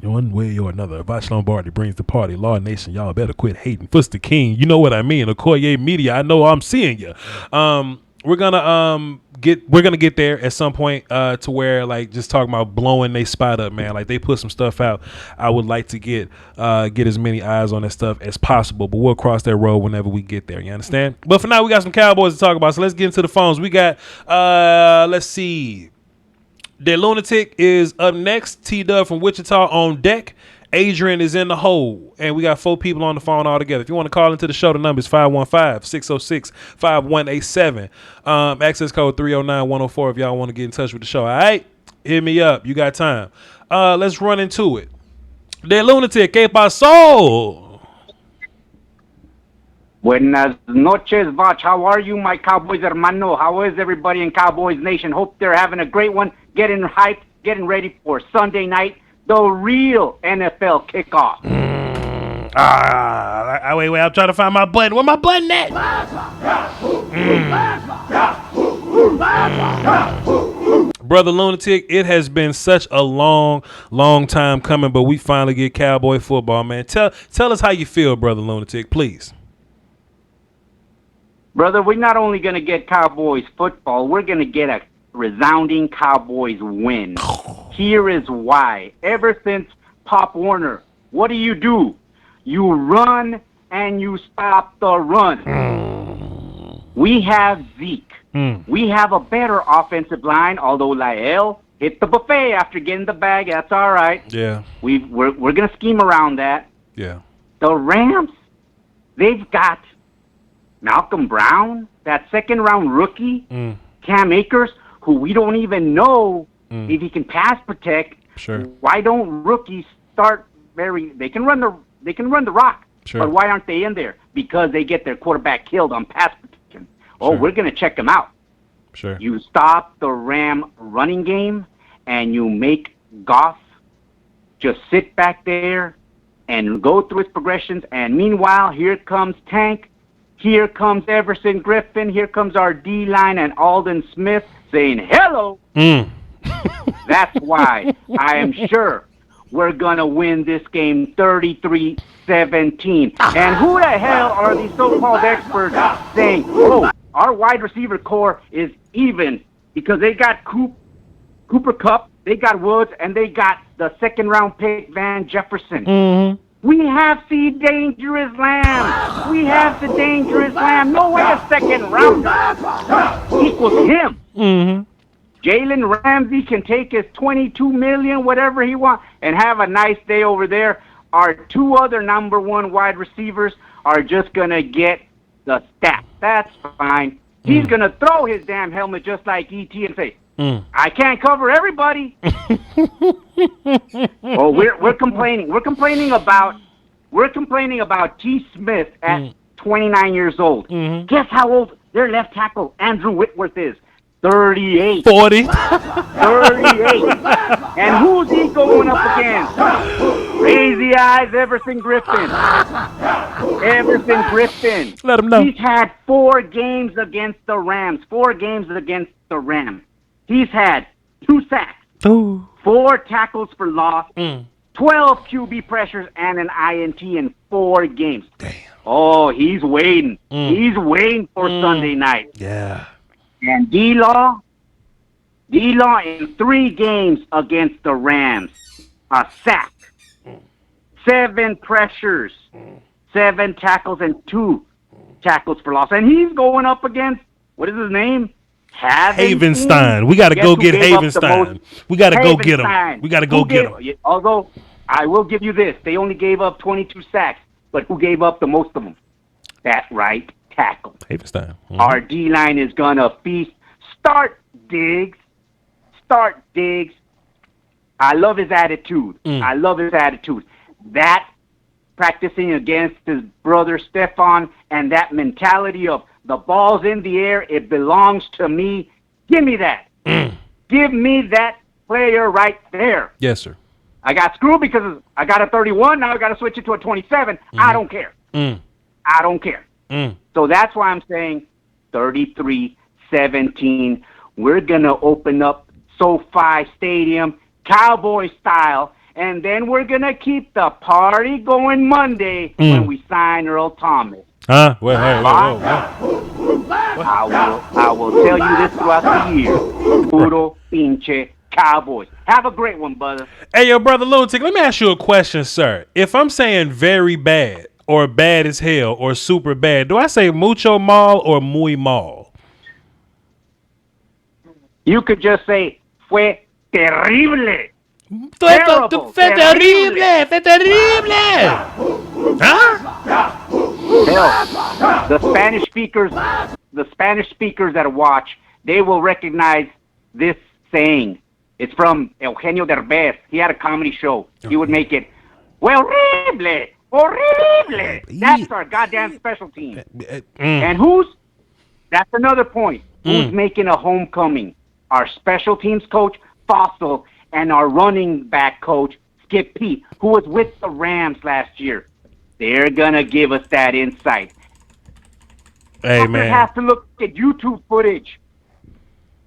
One way or another. Voch Lombardi brings the party. Law Nation, y'all better quit hating. Fuster King, you know what I mean. Okoye Media, I know I'm seeing you. We're gonna get there at some point to where, like, just talking about blowing they spot up, man. Like, they put some stuff out. I would like to get as many eyes on that stuff as possible, but we'll cross that road whenever we get there. You understand? But for now, we got some Cowboys to talk about, so let's get into the phones. We got let's see, the Lunatic is up next. T-Dub from Wichita on deck. Adrian is in the hole, and we got 4 people on the phone all together. If you want to call into the show, the number is 515-606-5187. Access code 309-104 if y'all want to get in touch with the show. All right? Hit me up. You got time. Let's run into it. The Lunatic, ¿qué pasó? Buenas noches, Voch. How are you, my Cowboys hermano? How is everybody in Cowboys Nation? Hope they're having a great one, getting hyped, getting ready for Sunday night, the real NFL kickoff. Wait, I'm trying to find my button. Where my button at? Brother Lunatic, it has been such a long time coming, but we finally get Cowboy football, man. Tell us how you feel, Brother Lunatic, please. Brother, we're not only going to get Cowboys football, we're going to get a resounding Cowboys win. Here is why. Ever since Pop Warner, what do? You run and you stop the run. We have Zeke. We have a better offensive line, although Lael hit the buffet after getting the bag. That's all right. Yeah. We're going to scheme around that. Yeah. The Rams, they've got Malcolm Brown, that second-round rookie, Cam Akers, who we don't even know if he can pass protect. Sure. Why don't rookies start they can run the rock. Sure. But why aren't they in there? Because they get their quarterback killed on pass protection. Oh, Sure. we're going to check them out. Sure. You stop the Ram running game and you make Goff just sit back there and go through his progressions. And meanwhile, here comes Tank. Here comes Everson Griffin. Here comes our D-line and Alden Smith saying, hello. That's why I am sure we're going to win this game 33-17. And who the hell are these so-called experts saying, oh, our wide receiver core is even because they got Cooper Kupp, they got Woods, and they got the second-round pick Van Jefferson. We have the dangerous lamb. We have the dangerous lamb. No way a second rounder equals him. Jalen Ramsey can take his $22 million, whatever he wants, and have a nice day over there. Our two other number one wide receivers are just going to get the stats. That's fine. He's going to throw his damn helmet just like E.T. and say, I can't cover everybody. Oh, we're complaining. We're complaining about T. Smith at 29 years old. Guess how old their left tackle Andrew Whitworth is? 38. 40. 38. And who's he going up against? Crazy Eyes Everson Griffin. Everson Griffin. Let him know. He's had 4 games against the Rams. 4 games against the Rams. He's had 2 sacks, 4 tackles for loss, 12 QB pressures, and an INT in 4 games. Damn. Oh, he's waiting. He's waiting for Sunday night. Yeah. And D-Law in 3 games against the Rams, a sack, 7 pressures, 7 tackles, and 2 tackles for loss. And he's going up against, what is his name? Havenstein. We got to go get Havenstein. We got to go get him. We got to go get him. Although, I will give you this. They only gave up 22 sacks, but who gave up the most of them? That right tackle. Havenstein. Our D-line is going to feast. Start Diggs. I love his attitude. That practicing against his brother Stefan and that mentality of the ball's in the air, it belongs to me. Give me that. Give me that player right there. Yes, sir. I got screwed because I got a 31. Now I got to switch it to a 27. I don't care. I don't care. So that's why I'm saying 33-17. We're going to open up SoFi Stadium, Cowboy style, and then we're going to keep the party going Monday when we sign Earl Thomas. Huh? Whoa. I will tell you this throughout the year. Puro pinche Cowboys. Have a great one, brother. Hey, yo, Brother Lunatic, let me ask you a question, sir. If I'm saying very bad or bad as hell or super bad, do I say mucho mal or muy mal? You could just say, fue terrible. Terrible. Fue terrible. Huh? Hell, the Spanish speakers that watch, they will recognize this saying. It's from Eugenio Derbez. He had a comedy show. He would make it, horrible. That's our goddamn special team. And that's another point. Who's making a homecoming? Our special teams coach, Fossil, and our running back coach, Skip Pete, who was with the Rams last year. They're gonna give us that insight. Hey, Tucker man. has to look at YouTube footage.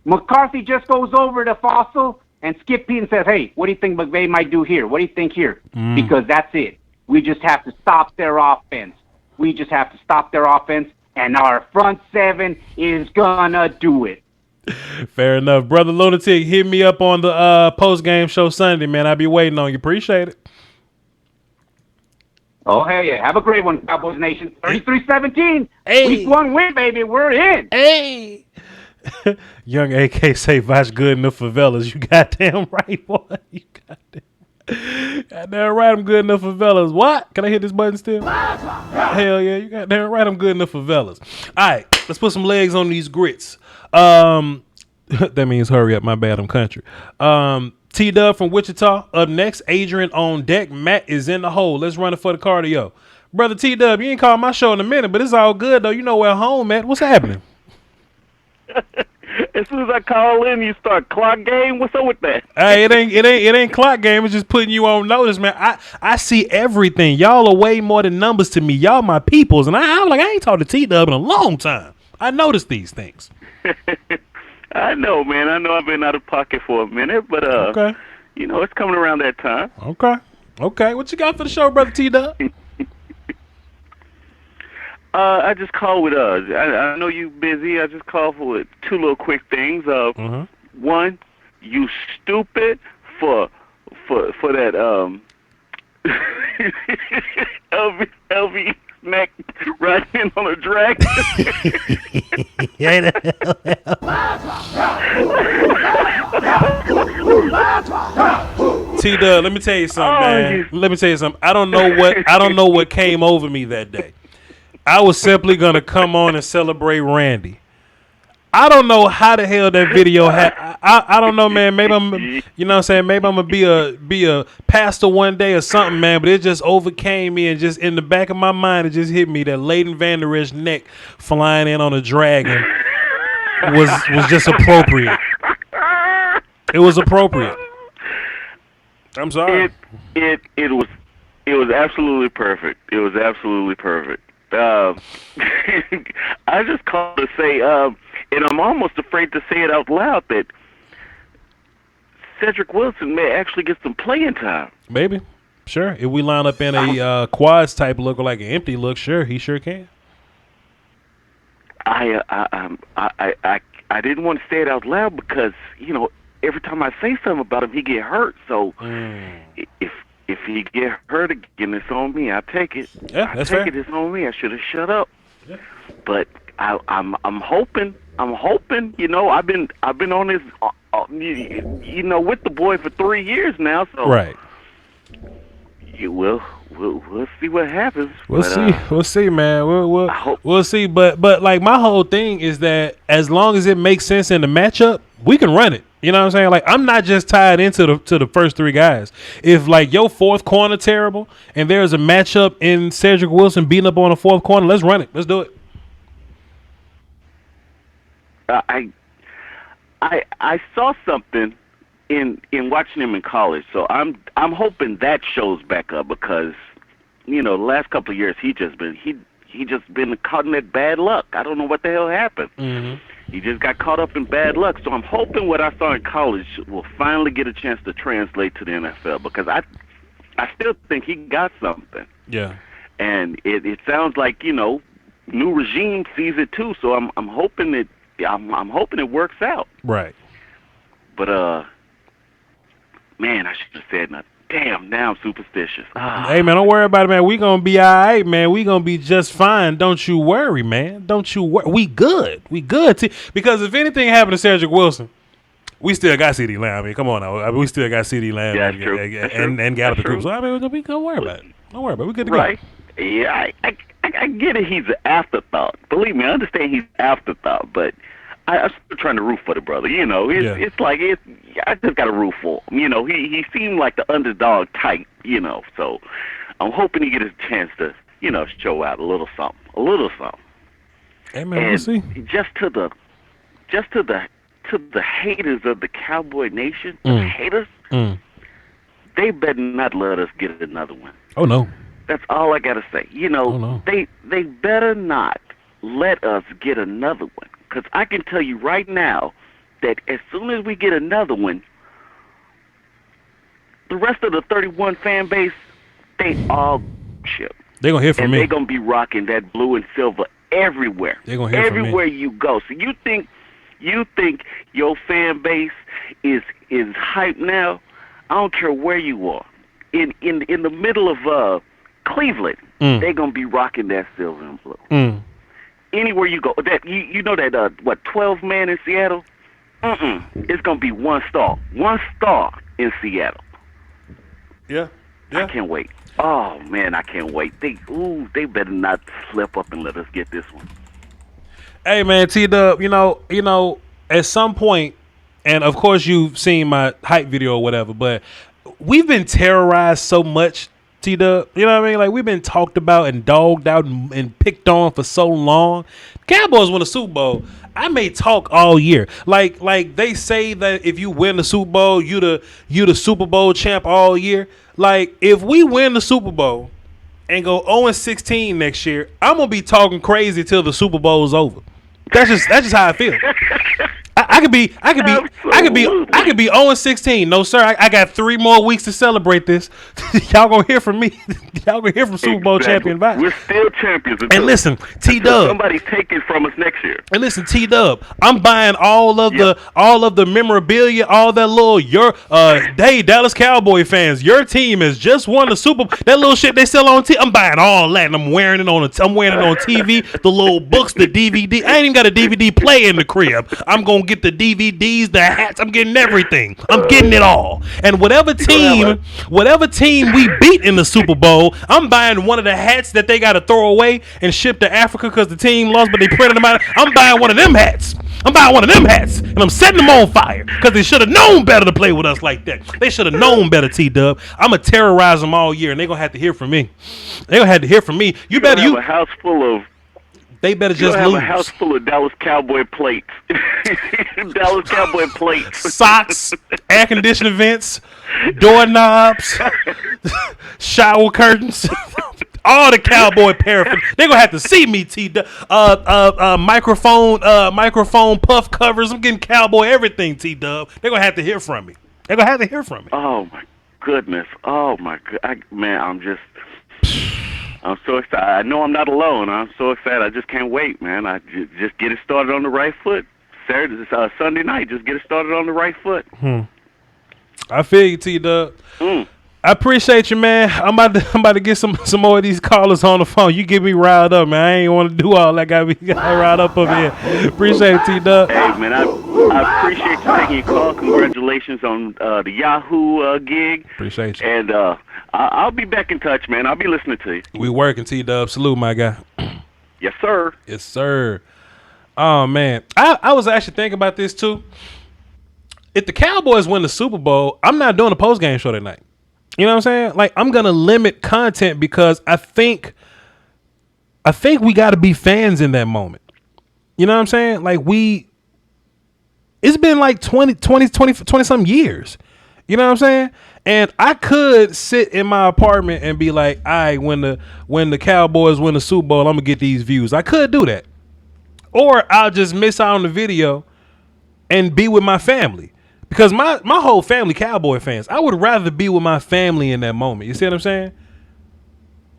McCarthy just goes over to Fossil and Skip Pete and says, hey, what do you think McVay might do here? What do you think here? Because that's it. We just have to stop their offense. We just have to stop their offense, and our front seven is gonna do it. Fair enough. Brother Lunatic, hit me up on the post-game show Sunday, man. I'll be waiting on you. Appreciate it. Oh, hey, yeah. Have a great one, Cowboys Nation. 33-17. Hey. Week 1 win, baby. We're in. Hey. Young AK say Voch good enough for fellas. You goddamn right, boy. You goddamn right, I'm good enough for fellas. What? Can I hit this button still? Hell yeah, you goddamn right, I'm good enough for fellas. All right, let's put some legs on these grits. That means hurry up. My bad, I'm country. T-Dub from Wichita up next. Adrian on deck. Matt is in the hole. Let's run it for the cardio. Brother T-Dub, you ain't called my show in a minute, but it's all good, though. You know where home at. What's happening? As soon as I call in, you start clock game. What's up with that? Hey, it ain't clock game. It's just putting you on notice, man. I see everything. Y'all are way more than numbers to me. Y'all my peoples, and I'm like, I ain't talked to T-Dub in a long time. I noticed these things. I know, man. I know I've been out of pocket for a minute, but Okay. you know, it's coming around that time. Okay. What you got for the show, brother T-Dub? I just called with I know you busy. I just called for two little quick things. One, you stupid for that LV neck riding on a dragon. T-Dub, let me tell you something, man. Let me tell you something. I don't know what came over me that day. I was simply gonna come on and celebrate Randy. I don't know how the hell that video had. I don't know, man. Maybe I'm, you know what I'm saying? Maybe I'm gonna be a pastor one day or something, man. But it just overcame me, and just in the back of my mind, it just hit me that Leighton Vander Esch neck flying in on a dragon was just appropriate. It was appropriate. I'm sorry. It was absolutely perfect. It was absolutely perfect. I just called to say, and I'm almost afraid to say it out loud, that Cedric Wilson may actually get some playing time. Maybe. Sure. If we line up in a quads type look or like an empty look, sure, he sure can. I didn't want to say it out loud because, you know, every time I say something about him, he get hurt. So if he get hurt again, it's on me. I take it. Yeah, that's fair. It's on me. I should have shut up. Yeah. But I'm hoping. You know, I've been on this, you know, with the boy for 3 years now. So Right. We'll see what happens. We'll see, man. We'll see. But like my whole thing is that as long as it makes sense in the matchup, we can run it. You know what I'm saying? Like I'm not just tied into the first three guys. If like your fourth corner terrible and there's a matchup in Cedric Wilson beating up on a fourth corner, let's run it. Let's do it. I saw something in watching him in college, so I'm hoping that shows back up because, you know, the last couple of years he just been caught in that bad luck. I don't know what the hell happened. Mm-hmm. He just got caught up in bad luck. So I'm hoping what I saw in college will finally get a chance to translate to the NFL because I still think he got something. Yeah. And it sounds like, you know, new regime sees it too. So I'm hoping it it works out. Right. But man, I should have said nothing. Damn, now I'm superstitious. Hey, man, don't worry about it, man. We going to be all right, man. We going to be just fine. Don't you worry, man. Don't you worry. We good. Because if anything happened to Cedric Wilson, we still got CeeDee Lamb. I mean, come on now. I mean, we still got CeeDee Lamb and Gallup. So, I mean, we don't worry about it. Don't worry about it. We good to go. Right. Yeah, I get it. He's an afterthought. Believe me, I understand he's an afterthought, but I'm still trying to root for the brother. You know, it's like I just got to root for him. You know, he seemed like the underdog type. You know, so I'm hoping he gets a chance to, you know, show out a little something. Hey man, we'll see. Just to the haters of the Cowboy Nation, the haters, they better not let us get another one. Oh no. That's all I gotta say. You know, no. they better not let us get another one, because I can tell you right now that as soon as we get another one, the rest of the 31 fan base, they all ship. They're gonna hear from me. And they're gonna be rocking that blue and silver everywhere. They're gonna hear from me. Everywhere you go. So you think your fan base is hype now? I don't care where you are. In the middle of Cleveland, they're gonna be rocking that silver and blue. Anywhere you go, that you know that 12 man in Seattle, it's gonna be one star in Seattle. Yeah. I can't wait. Oh man, I can't wait. They better not slip up and let us get this one. Hey man, T-Dub, you know, at some point, and of course you've seen my hype video or whatever, but we've been terrorized so much, T-Dub. You know what I mean? Like, we've been talked about and dogged out and picked on for so long. Cowboys win the Super Bowl. I may talk all year. Like they say that if you win the Super Bowl, you the Super Bowl champ all year. Like, if we win the Super Bowl and go 0-16 next year, I'm gonna be talking crazy till the Super Bowl is over. That's just how I feel. I could be 0-16. No, sir. I got 3 more weeks to celebrate this. Y'all gonna hear from me. Y'all gonna hear from Super Bowl champion Voch. We're still champions. And listen, T-Dub. Somebody take it from us next year. And listen, T-Dub. I'm buying all of the memorabilia, all that little hey, Dallas Cowboy fans, your team has just won the Super Bowl. That little shit they sell on I'm buying all that, and I'm wearing it on TV. The little books, the DVD. I ain't even got a DVD player in the crib. I'm gonna get the DVDs, the hats. I'm getting everything. I'm getting it all. And whatever team we beat in the Super Bowl, I'm buying one of the hats that they got to throw away and ship to Africa because the team lost, but they printed them out. I'm buying one of them hats. And I'm setting them on fire because they should have known better to play with us like that. They should have known better, T-Dub. I'm going to terrorize them all year, and they're going to have to hear from me. They're going to have to hear from me. You have a house full of... They better just have lose. A house full of Dallas Cowboy plates. Dallas Cowboy plates. Socks, air conditioning vents, doorknobs, shower curtains, all the Cowboy paraphernalia. They're going to have to see me, microphone puff covers. I'm getting Cowboy everything, T-Dub. They're going to have to hear from me. Oh, my goodness. Oh, my God. Man, I'm so excited. I know I'm not alone. I'm so excited. I just can't wait, man. I just get it started on the right foot. Sunday night, just get it started on the right foot. I feel you, T-Dub. I appreciate you, man. I'm about to get some more of these callers on the phone. You get me riled up, man. I ain't want to do all that. Got me riled up over here. Appreciate it, T-Dub. Hey, man, I appreciate you taking your call. Congratulations on the Yahoo gig. Appreciate you. And I'll be back in touch, man. I'll be listening to you. We working, T-Dub. Salute, my guy. Yes, sir. Yes, sir. Oh, man. I was actually thinking about this, too. If the Cowboys win the Super Bowl, I'm not doing a post-game show that night. You know what I'm saying? Like, I'm going to limit content because I think we got to be fans in that moment. You know what I'm saying? Like, it's been like 20 something years. You know what I'm saying? And I could sit in my apartment and be like, all right, when the Cowboys win the Super Bowl, I'm going to get these views. I could do that. Or I'll just miss out on the video and be with my family. Because my whole family Cowboy fans. I would rather be with my family in that moment. You see what I'm saying?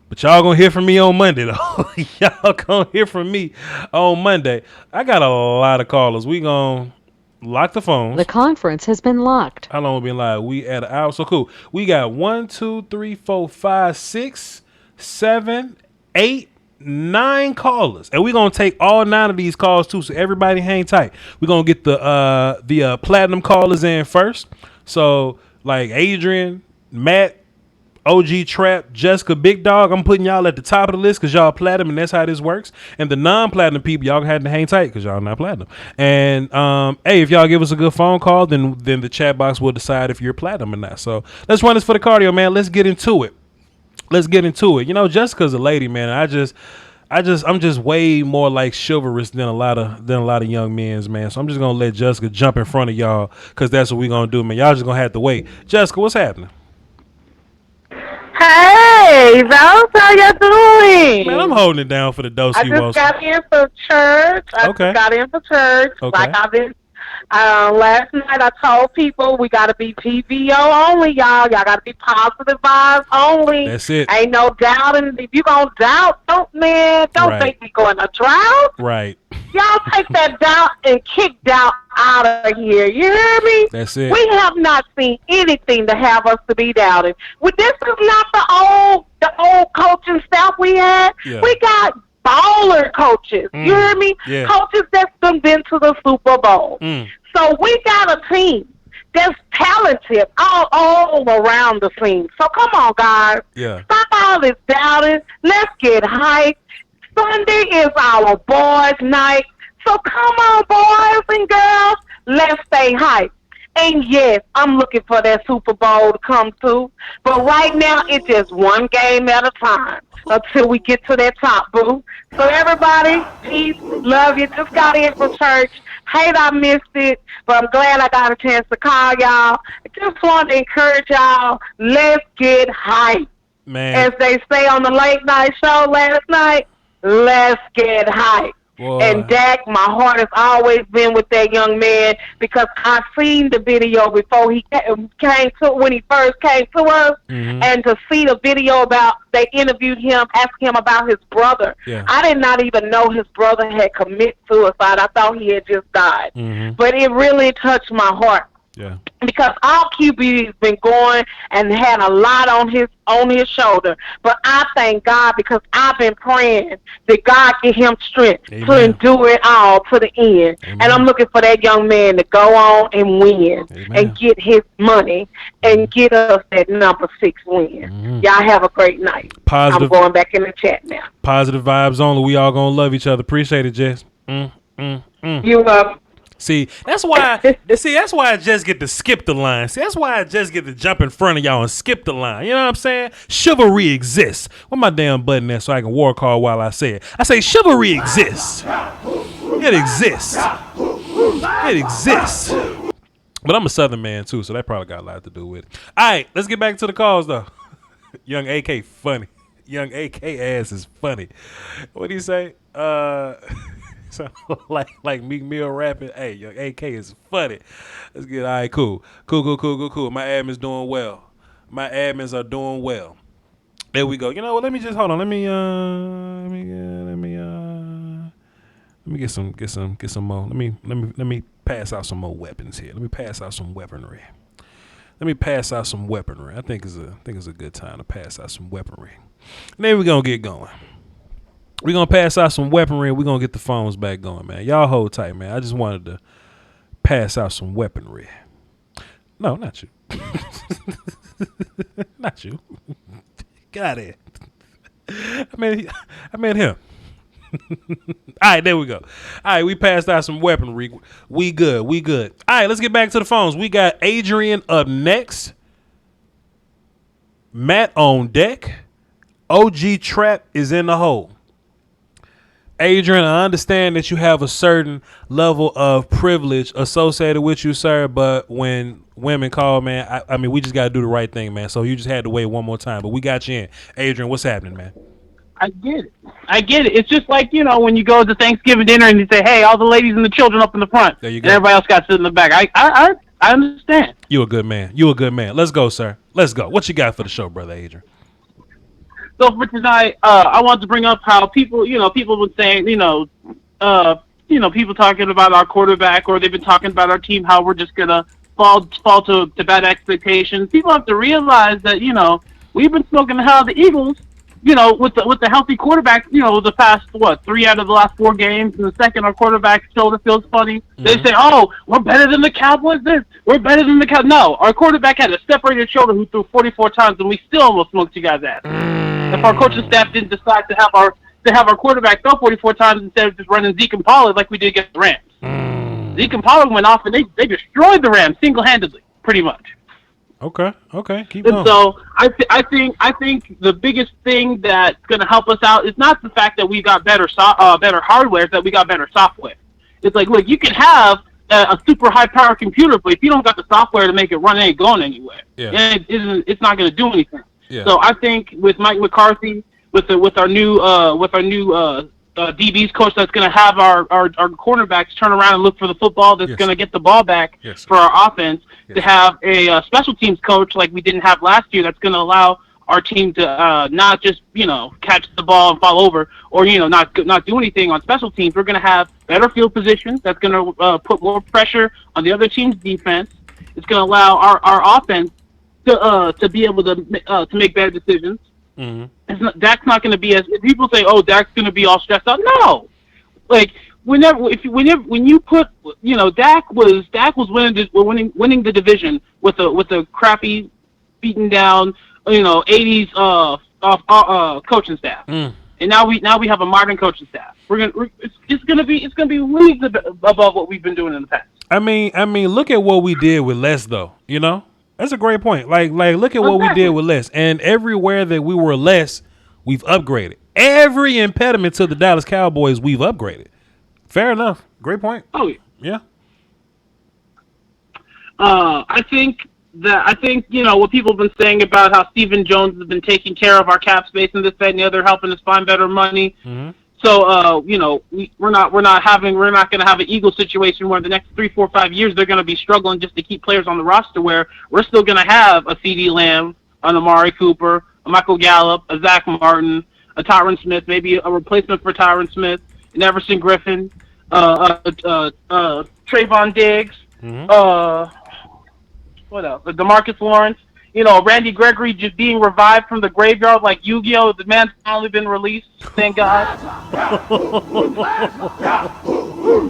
But y'all going to hear from me on Monday, though. Y'all going to hear from me on Monday. I got a lot of callers. We going to lock the phones. The conference has been locked. How long we been live? We at an hour. So cool. We got 1, 2, 3, 4, 5, 6, 7, 8, 9 callers, and we're gonna take all 9 of these calls too. So everybody hang tight. We're gonna get the platinum callers in first. So like Adrian, Matt, OG Trap, Jessica, Big Dog. I'm putting y'all at the top of the list because y'all platinum, and that's how this works. And the non-platinum people, y'all had to hang tight because y'all not platinum. And hey, if y'all give us a good phone call, then the chat box will decide if you're platinum or not. So let's run this for the cardio, man. Let's get into it. You know, Jessica's a lady, man. I'm just way more like chivalrous than a lot of young men's, man. So I'm just gonna let Jessica jump in front of y'all because that's what we gonna do, man. Y'all just gonna have to wait. Jessica, what's happening? Hey, Rose, how you doing? Man, I'm holding it down for the Dosey I just Woski. got in for church. Okay. Okay. Like I've been. Last night I told people we gotta be PVO only, y'all. Y'all gotta be positive vibes only. That's it. Ain't no doubting. If you gonna doubt, don't Right. think we go in a drought. Right. Y'all take that doubt and kick doubt out of here. You hear me? That's it. We have not seen anything to have us to be doubted. This is not the old coaching staff we had. Yeah. We got baller coaches. You hear me? Yeah. Coaches that's been to the Super Bowl. So we got a team that's talented all around the scene. So come on, guys. Yeah. Stop all this doubting. Let's get hyped. Sunday is our boys' night. So come on, boys and girls. Let's stay hyped. And yes, I'm looking for that Super Bowl to come too. But right now, it's just one game at a time until we get to that top, boo. So everybody, peace, love you. Just got in for church. Hate I missed it, but I'm glad I got a chance to call y'all. I just want to encourage y'all, let's get hyped. Man. As they say on the late night show last night, let's get hyped. Boy. And Dak, my heart has always been with that young man because I seen the video before he came to when he first came to us, and to see the video about they interviewed him, asking him about his brother. Yeah. I did not even know his brother had committed suicide. I thought he had just died, but it really touched my heart. Yeah. Because our QB's been going and had a lot on his shoulder. But I thank God because I've been praying that God give him strength to endure it all to the end. And I'm looking for that young man to go on and win and get his money and get us that number 6 win. Y'all have a great night. Positive. I'm going back in the chat now. Positive vibes only. We all gonna love each other. Appreciate it, Jess. You up? See, that's why I just get to skip the line. See, that's why I just get to jump in front of y'all and skip the line. You know what I'm saying? Chivalry exists. Where my damn button at so I can war call while I say it? I say chivalry exists. It exists. It exists. But I'm a Southern man too, so that probably got a lot to do with it. All right, let's get back to the calls though. Young AK funny. Young AK ass is funny. What do you say? So like Meek Mill rapping. Hey, Young AK is funny. Let's get all right. Cool. My admin's doing well. My admins are doing well. There we go. You know what? Let me just hold on. Let me get some more. Let me pass out some more weapons here. Let me pass out some weaponry. I think it's a good time to pass out some weaponry. And then we're gonna get going. We're going to pass out some weaponry and we're going to get the phones back going, man. Y'all hold tight, man. I just wanted to pass out some weaponry. No, not you. Not you. Get out of here. I meant him. All right, there we go. All right, we passed out some weaponry. We good. All right, let's get back to the phones. We got Adrian up next. Matt on deck. OG Trap is in the hole. Adrian, I understand that you have a certain level of privilege associated with you, sir, but when women call, man, I mean, we just got to do the right thing, man. So you just had to wait one more time, but we got you in. Adrian, what's happening, man? I get it. It's just like, when you go to Thanksgiving dinner and you say, hey, all the ladies and the children up in the front. There you go. And everybody else got to sit in the back. I understand. You a good man. Let's go, sir. Let's go. What you got for the show, brother Adrian? So for tonight, I want to bring up how people would say, people talking about our quarterback, or they've been talking about our team, how we're just gonna fall to bad expectations. People have to realize that we've been smoking the hell out of the Eagles, with the healthy quarterback, the past 3 out of the last 4 games. And the second, our quarterback's shoulder feels funny. They say, "Oh, we're better than the Cowboys." We're better than the Cowboys. No, our quarterback had a separated shoulder who threw 44 times, and we still almost smoked you guys' ass. If our coaching staff didn't decide to have our quarterback throw 44 times instead of just running Zeke and Pollard like we did against the Rams. Zeke and Pollard went off and they destroyed the Rams single-handedly, pretty much. Okay, keep going. And so I think the biggest thing that's going to help us out is not the fact that we got better hardware, it's that we got better software. It's like, look, you can have a super high-power computer, but if you don't got the software to make it run, it ain't going anywhere. Yeah. It's not going to do anything. Yeah. So I think with Mike McCarthy, with our new DB's coach that's going to have our cornerbacks turn around and look for the football, that's going to get the ball back for our offense, to have a special teams coach like we didn't have last year that's going to allow our team to not just, catch the ball and fall over or, not do anything on special teams. We're going to have better field position that's going to put more pressure on the other team's defense. It's going to allow our offense to be able to make better decisions. Mm-hmm. Dak's not going to be as people say. Oh, Dak's going to be all stressed out. No, like when you put Dak was winning the division with a crappy, beaten down 80s coaching staff, and now we have a modern coaching staff. It's gonna be leagues above what we've been doing in the past. I mean, look at what we did with Les, though. That's a great point. Like, look at what we did with Les, and everywhere that we were Les, we've upgraded. Every impediment to the Dallas Cowboys, we've upgraded. Fair enough. Great point. Oh yeah. I think what people have been saying about how Stephen Jones has been taking care of our cap space and this, that, and the other, helping us find better money. Mm-hmm. So, we're not going to have an Eagle situation where the next 3, 4, 5 years they're going to be struggling just to keep players on the roster. Where we're still going to have a CeeDee Lamb, an Amari Cooper, a Michael Gallup, a Zach Martin, a Tyron Smith, maybe a replacement for Tyron Smith, an Everson Griffin, Trayvon Diggs, what else? DeMarcus Lawrence. Randy Gregory just being revived from the graveyard like Yu-Gi-Oh! The man's finally been released. Thank God.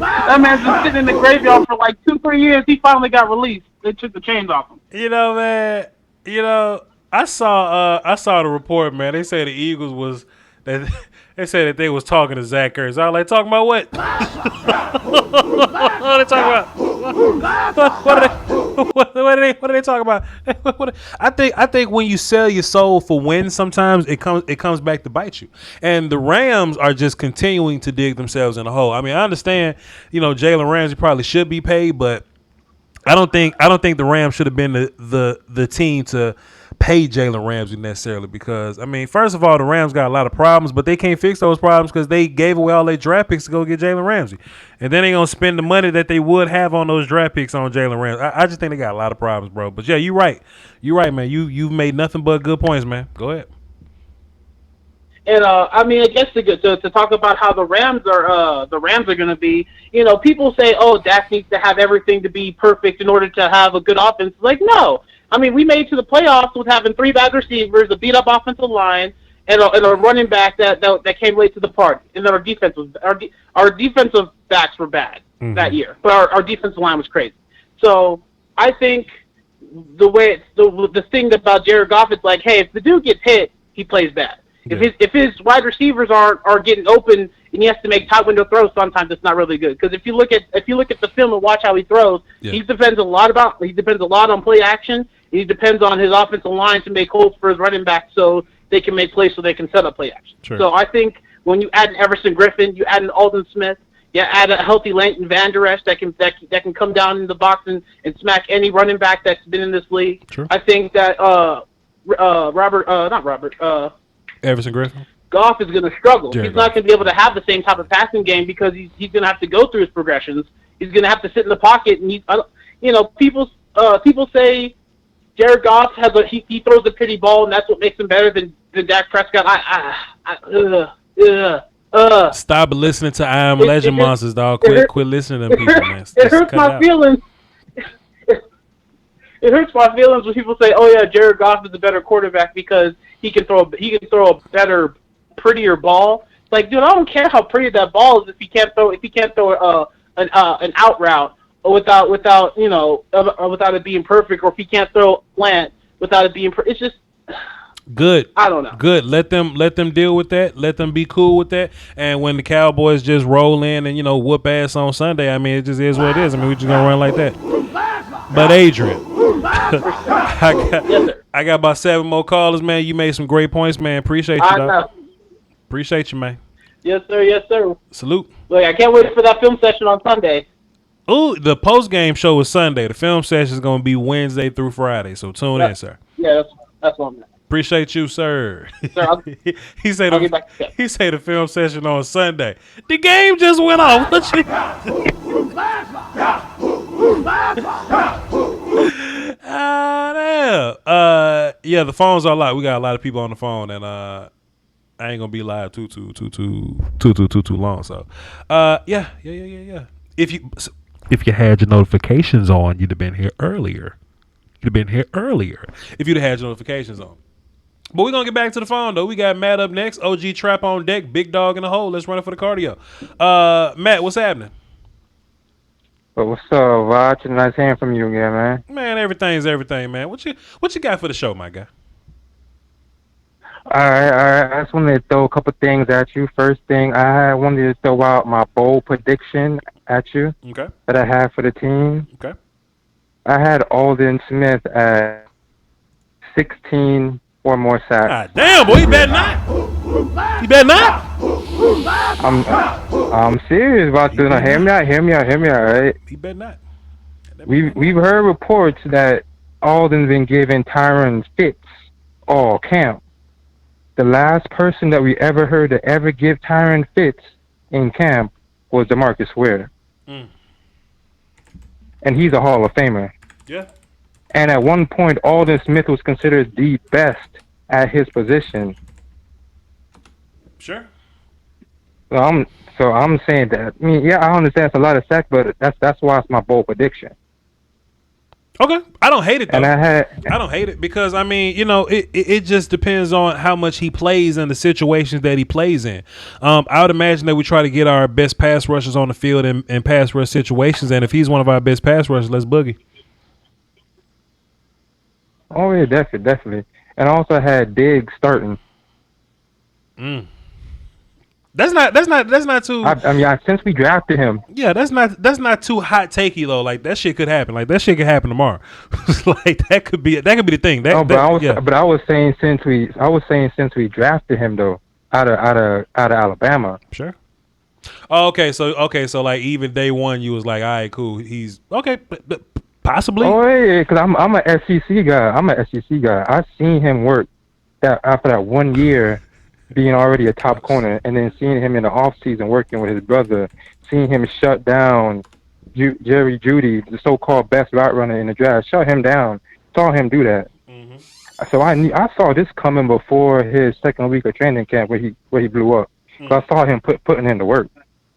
That man's been sitting in the graveyard for like 2-3 years. He finally got released. They took the chains off him. Man. I saw the report, man. They say the Eagles was that. They said that they was talking to Zach Ertz. I was like, talking about what? What are they talking about? What are they talking about? I think when you sell your soul for wins, sometimes it comes back to bite you. And the Rams are just continuing to dig themselves in a hole. I mean, I understand, Jalen Ramsey probably should be paid, but I don't think the Rams should have been the team to pay Jalen Ramsey necessarily, because first of all, the Rams got a lot of problems, but they can't fix those problems because they gave away all their draft picks to go get Jalen Ramsey, and then they gonna spend the money that they would have on those draft picks on Jalen Ramsey. I just think they got a lot of problems, bro. But yeah, you're right, man. You've made nothing but good points, man. Go ahead. And I guess to talk about how the Rams are going to be, people say, oh, Dak needs to have everything to be perfect in order to have a good offense. Like, no. We made it to the playoffs with having 3 bad receivers, a beat-up offensive line, and a running back that came late to the party. And then our defensive backs were bad that year, but our defensive line was crazy. So I think the thing about Jared Goff is like, hey, if the dude gets hit, he plays bad. Yeah. If his wide receivers are getting open and he has to make tight window throws, sometimes it's not really good. Because if you look at the film and watch how he throws, he depends a lot on play action. He depends on his offensive line to make holes for his running back so they can make plays so they can set up play action. Sure. So I think when you add an Everson Griffin, you add an Alden Smith, you add a healthy Leighton Vander Esch that can come down in the box and smack any running back that's been in this league. Sure. I think that Everson Griffin. Goff is going to struggle. He's not going to be able to have the same type of passing game because he's going to have to go through his progressions. He's going to have to sit in the pocket, and people say Jared Goff he throws a pretty ball, and that's what makes him better than Dak Prescott. Stop listening to I Am Legend Monsters, dog. Quit listening to them people, man. It hurts my feelings. It hurts my feelings when people say, "Oh yeah, Jared Goff is a better quarterback because he can throw a better, prettier ball." It's like, dude, I don't care how pretty that ball is if he can't throw an out route without it being perfect, or if he can't throw slant without it being it's just good. I don't know. Good. Let them deal with that. Let them be cool with that. And when the Cowboys just roll in and whoop ass on Sunday, it just is what it is. We just gonna run like that. But Adrian, I got about 7 more callers, man. You made some great points, man. Appreciate you, dog. Appreciate you, man. Yes, sir. Yes, sir. Salute. Look, I can't wait for that film session on Sunday. Ooh, the post-game show is Sunday. The film session is going to be Wednesday through Friday, so tune in, sir. Yeah, that's what I'm at. Appreciate you, sir. Sir, he said I'll get back to that. he said the film session on Sunday. The game just went off. What you? Damn. Yeah, the phones are live. We got a lot of people on the phone, and I ain't gonna be live too long. So, yeah. If you had your notifications on, you'd have been here earlier. If you'd have had your notifications on. But we're going to get back to the phone, though. We got Matt up next. OG Trap on deck. Big dog in the hole. Let's run it for the cardio. Matt, what's happening? But what's up, Voch? Nice hearing from you again, man. Man, everything's everything, man. What you got for the show, my guy? All right. I just wanted to throw a couple things at you. First thing, I wanted to throw out my bold prediction at you. Okay. That I had for the team. Okay. I had Alden Smith at 16 or more sacks. God damn, boy, you better not. I'm serious about this. Now, hear me out, right? He better not. We've heard reports that Alden's been giving Tyron fits all camp. The last person that we ever heard to ever give Tyron fits in camp was DeMarcus Ware. And he's a Hall of Famer. Yeah. And at one point, Alden Smith was considered the best at his position. Sure. So I'm saying that. I mean, yeah, I understand it's a lot of sacks, but that's why it's my bold prediction. Okay, I don't hate it though. And I don't hate it because I mean, it just depends on how much he plays and the situations that he plays in. I would imagine that we try to get our best pass rushers on the field in pass rush situations, and if he's one of our best pass rushers, let's boogie. Oh yeah, definitely. And I also had Diggs starting. That's not too. I mean, since we drafted him. Yeah, that's not too hot takey though. Like that shit could happen. Like that shit could happen tomorrow. Like that could be the thing. I was saying since we drafted him though out of Alabama. Sure. Oh, okay, so like even day one, you was like, all right, cool. He's okay, but possibly. Oh yeah, because I'm an SEC guy. I seen him work that after that 1 year. Being already a top corner, and then seeing him in the off season working with his brother, seeing him shut down Jerry Jeudy, the so-called best route runner in the draft, shut him down. Saw him do that. Mm-hmm. So I saw this coming before his second week of training camp where he blew up. So I saw him putting in the work.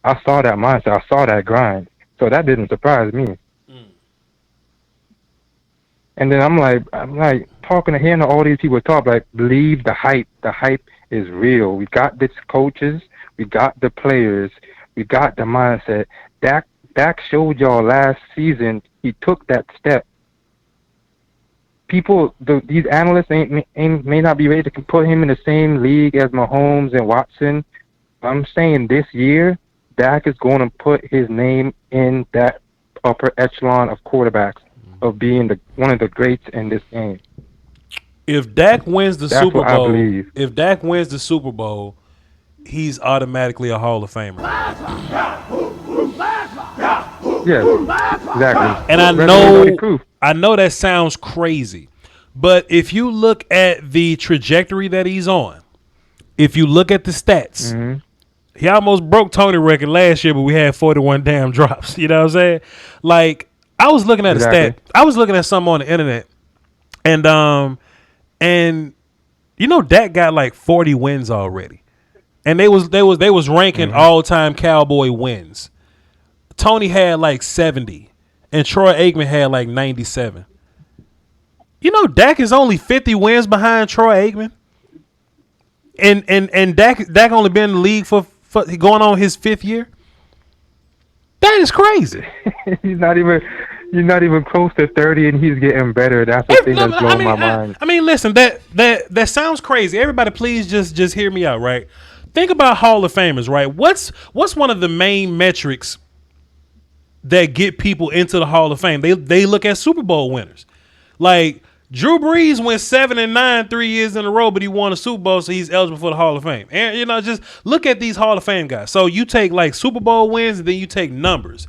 I saw that mindset. I saw that grind. So that didn't surprise me. And then I'm like talking to him and all these people talk, like, believe the hype. The hype is real. We got the coaches, we got the players, we got the mindset. Dak showed y'all last season he took that step. These analysts may not be ready to put him in the same league as Mahomes and Watson. I'm saying this year, Dak is going to put his name in that upper echelon of quarterbacks. Of being one of the greats in this game. If Dak wins the Super Bowl, he's automatically a Hall of Famer. Yeah, exactly. And I know that sounds crazy, but if you look at the trajectory that he's on, if you look at the stats, he almost broke Tony record last year, but we had 41 damn drops. You know what I'm saying? Like. I was looking at a stat. I was looking at something on the internet, and Dak got like 40 wins already, and they was ranking all time Cowboy wins. Tony had like 70, and Troy Aikman had like 97. Dak is only 50 wins behind Troy Aikman, and Dak only been in the league for going on his 5th year. That is crazy. He's not even close to 30, and he's getting better. That's the thing that's blowing my mind. I mean, listen, that sounds crazy. Everybody, please just hear me out, right? Think about Hall of Famers, right? What's one of the main metrics that get people into the Hall of Fame? They look at Super Bowl winners. Like Drew Brees went 7-9 3 years in a row, but he won a Super Bowl, so he's eligible for the Hall of Fame. And just look at these Hall of Fame guys. So you take like Super Bowl wins, and then you take numbers.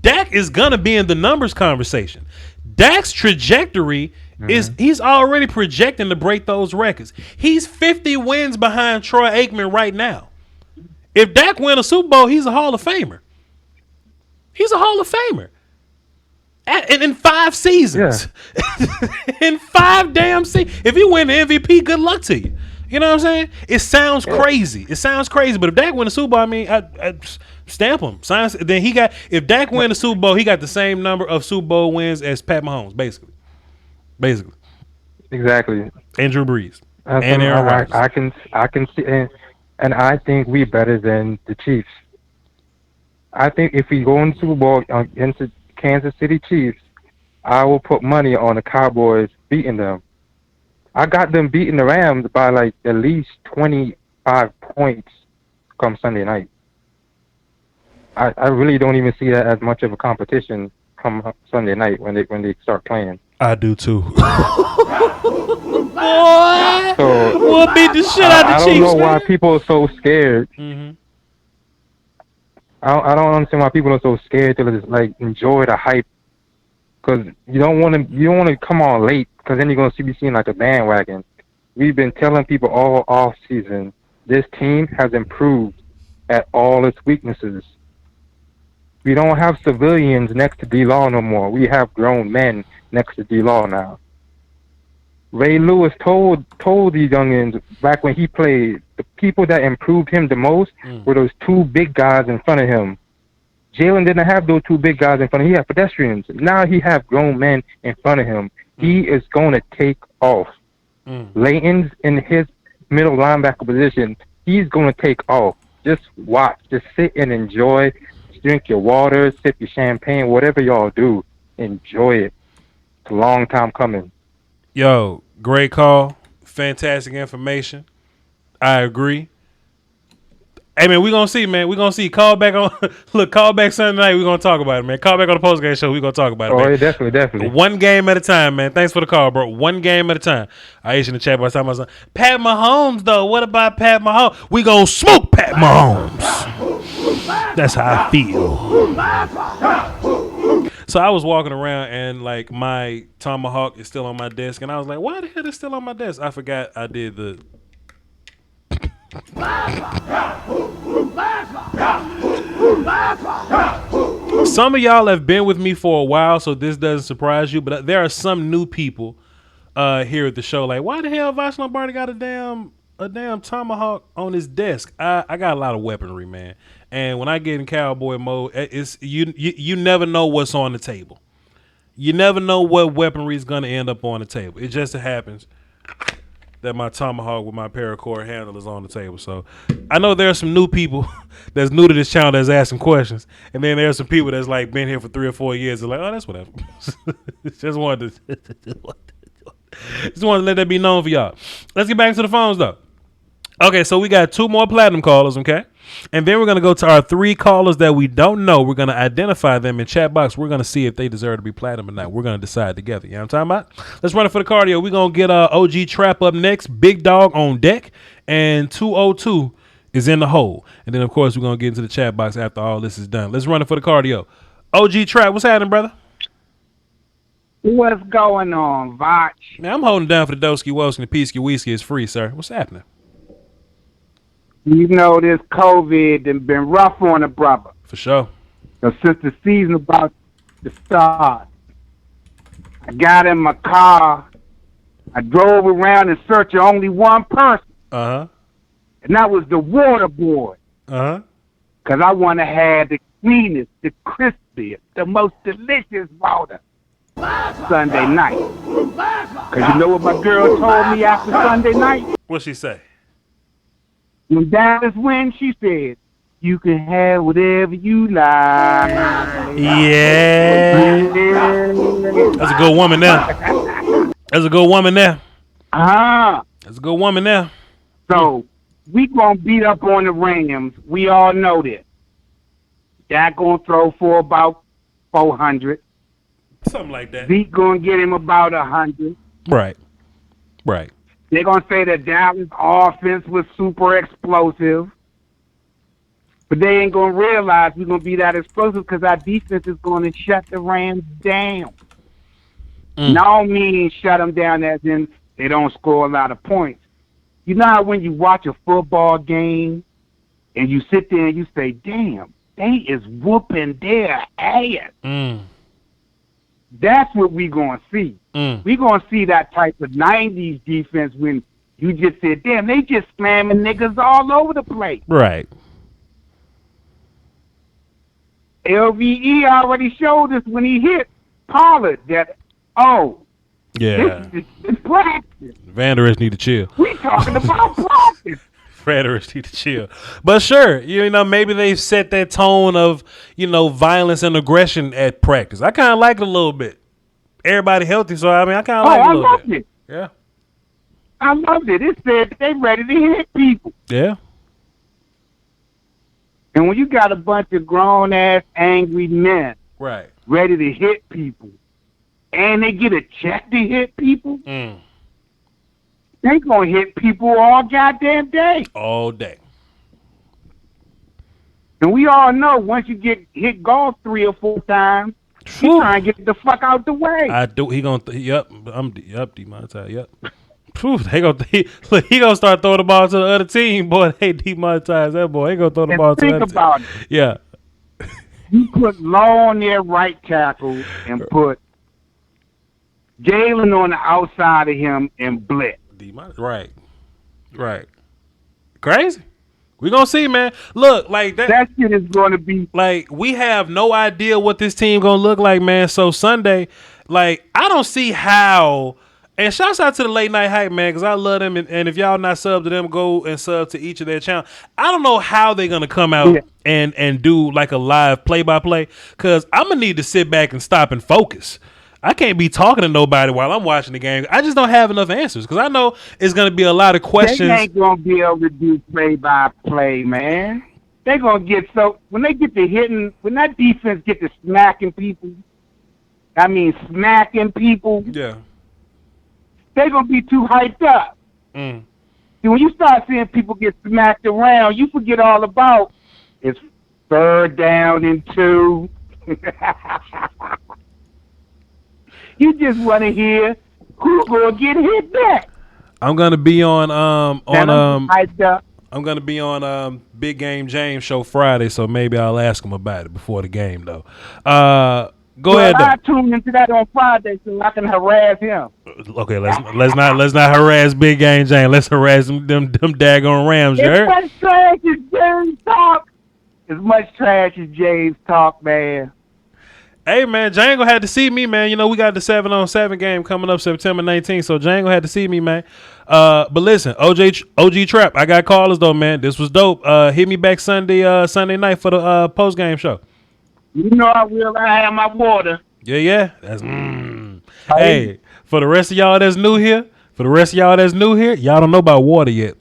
Dak is gonna be in the numbers conversation. Dak's trajectory He's already projecting to break those records. He's 50 wins behind Troy Aikman right now. If Dak win a Super Bowl, he's a Hall of Famer. He's a Hall of Famer. And in 5 seasons. Yeah. In 5 damn seasons. If you win the MVP, good luck to you. You know what I'm saying? It sounds crazy. It sounds crazy. But if Dak win the Super Bowl, I mean, I stamp him. Then if Dak win the Super Bowl, he got the same number of Super Bowl wins as Pat Mahomes, basically. Exactly. And Drew Brees. And Aaron Rodgers. I can see, and I think we better than the Chiefs. I think if we go in the Super Bowl against the Kansas City Chiefs, I will put money on the Cowboys beating them. I got them beating the Rams by like at least 25 points come Sunday night. I really don't even see that as much of a competition come Sunday night when they start playing. I do too. Boy, so we'll beat the shit out of the Chiefs. I don't know why people are so scared. Mm-hmm. I don't understand why people are so scared to just like enjoy the hype. Because you don't want to come on late, because then you're going to be seen like a bandwagon. We've been telling people all off season, this team has improved at all its weaknesses. We don't have civilians next to D-Law no more. We have grown men next to D-Law now. Ray Lewis told these youngins back when he played, the people that improved him the most were those 2 big guys in front of him. Jalen didn't have those 2 big guys in front of him. He had pedestrians. Now he have grown men in front of him. He is going to take off. Layton's in his middle linebacker position. He's going to take off. Just watch. Just sit and enjoy. Drink your water, sip your champagne, whatever y'all do. Enjoy it. It's a long time coming. Yo, great call. Fantastic information. I agree. Hey, man, we're going to see, man. We're going to see. Call back Sunday night. We're going to talk about it, man. Call back on the postgame show. We're going to talk about it, man. Yeah, definitely. One game at a time, man. Thanks for the call, bro. One game at a time. Aisha in the chat box talking about something. Pat Mahomes, though. What about Pat Mahomes? We going to smoke Pat Mahomes. That's how I feel. So I was walking around, and, like, my tomahawk is still on my desk, and I was like, why the hell is it still on my desk? I forgot I did the... Some of y'all have been with me for a while, so this doesn't surprise you, but there are some new people here at the show. Like, why the hell Voch Lombardi got a damn tomahawk on his desk? I got a lot of weaponry, man, and when I get in cowboy mode, it's you never know what's on the table. You never know what weaponry is gonna end up on the table. It just happens that my tomahawk with my paracord handle is on the table. So I know there are some new people that's new to this channel that's asking questions, and then there are some people that's like been here for 3 or 4 years. They're like, oh, that's whatever. just wanted to let that be known for y'all. Let's get back to the phones though. Okay, so we got 2 more platinum callers, okay? And then we're going to go to our 3 callers that we don't know. We're going to identify them in chat box. We're going to see if they deserve to be platinum or not. We're going to decide together. You know what I'm talking about? Let's run it for the cardio. We're going to get OG Trap up next. Big Dog on deck. And 202 is in the hole. And then, of course, we're going to get into the chat box after all this is done. Let's run it for the cardio. OG Trap, what's happening, brother? What's going on, Voch? Man, I'm holding down for the Doski Woski. The Peasky Whiskey is free, sir. What's happening? You know, this COVID has been rough on a brother. For sure. So since the season about to start, I got in my car. I drove around in search of only one person. Uh-huh. And that was the water boy. Uh-huh. Because I want to have the cleanest, the crispiest, the most delicious water Sunday night. Because you know what my girl told me after Sunday night? What'd she say? When Dallas wins, she said, you can have whatever you like. Yeah. That's a good woman there. That's a good woman there. That's a good woman there. So, we going to beat up on the Rams. We all know this. Dak going to throw for about 400. Something like that. Zeke going to get him about 100. Right. They're going to say that Dallas' offense was super explosive. But they ain't going to realize we're going to be that explosive because our defense is going to shut the Rams down. Now mean shut them down as in they don't score a lot of points. You know how when you watch a football game and you sit there and you say, damn, they is whooping their ass. That's what we going to see. We going to see that type of 90s defense when you just said, damn, they just slamming niggas all over the place. Right. LVE already showed us when he hit Pollard that, yeah, this is practice. Vander Esch need to chill. We talking about practice. Vander Esch need to chill. But sure, you know, maybe they've set that tone of, you know, violence and aggression at practice. I kind of like it a little bit. Everybody healthy, so I mean, I kind of like it a little bit. It. Yeah. I loved it. It said they ready to hit people. Yeah. And when you got a bunch of grown-ass angry men right, ready to hit people, and they get a check to hit people, they going to hit people all goddamn day. All day. And we all know once you get hit golf 3 or 4 times, you trying to get the fuck out the way. I do. He going to, demonetized, yep. He gonna start throwing the ball to the other team, boy. They demonetize that boy. He gonna throw the ball to the other team. Think about it. Yeah. You put Law on their right tackle and put Jalen on the outside of him and blitz. Right. Crazy. We gonna see, man. Look, like that shit is gonna be like we have no idea what this team gonna look like, man. So Sunday, like I don't see how. And shouts out to the Late Night Hype, man, because I love them. And if y'all not sub to them, go and sub to each of their channels. I don't know how they're going to come out and do like a live play-by-play, because I'm going to need to sit back and stop and focus. I can't be talking to nobody while I'm watching the game. I just don't have enough answers, because I know it's going to be a lot of questions. They ain't going to be able to do play-by-play, man. They're going to get when they get to hitting, when that defense get to smacking people, yeah, they're going to be too hyped up. See, when you start seeing people get smacked around, you forget all about it's 3rd down and 2. You just want to hear who's going to get hit back. I'm going to be on hyped up. I'm going to be on Big Game James show Friday, so maybe I'll ask him about it before the game, though. Go ahead. I tune into that on Friday so I can harass him. Okay, let's not harass Big Game James. Let's harass them daggone Rams. You heard? As much trash as James talk. As much trash as James talk, man. Hey man, Django had to see me, man. You know we got the 7-on-7 game coming up September 19th, so Django had to see me, man. But listen, OG Trap, I got callers though, man. This was dope. Hit me back Sunday night for the post game show. You know I will. I have my water. Yeah. That's Hey, for the rest of y'all that's new here, y'all don't know about water yet.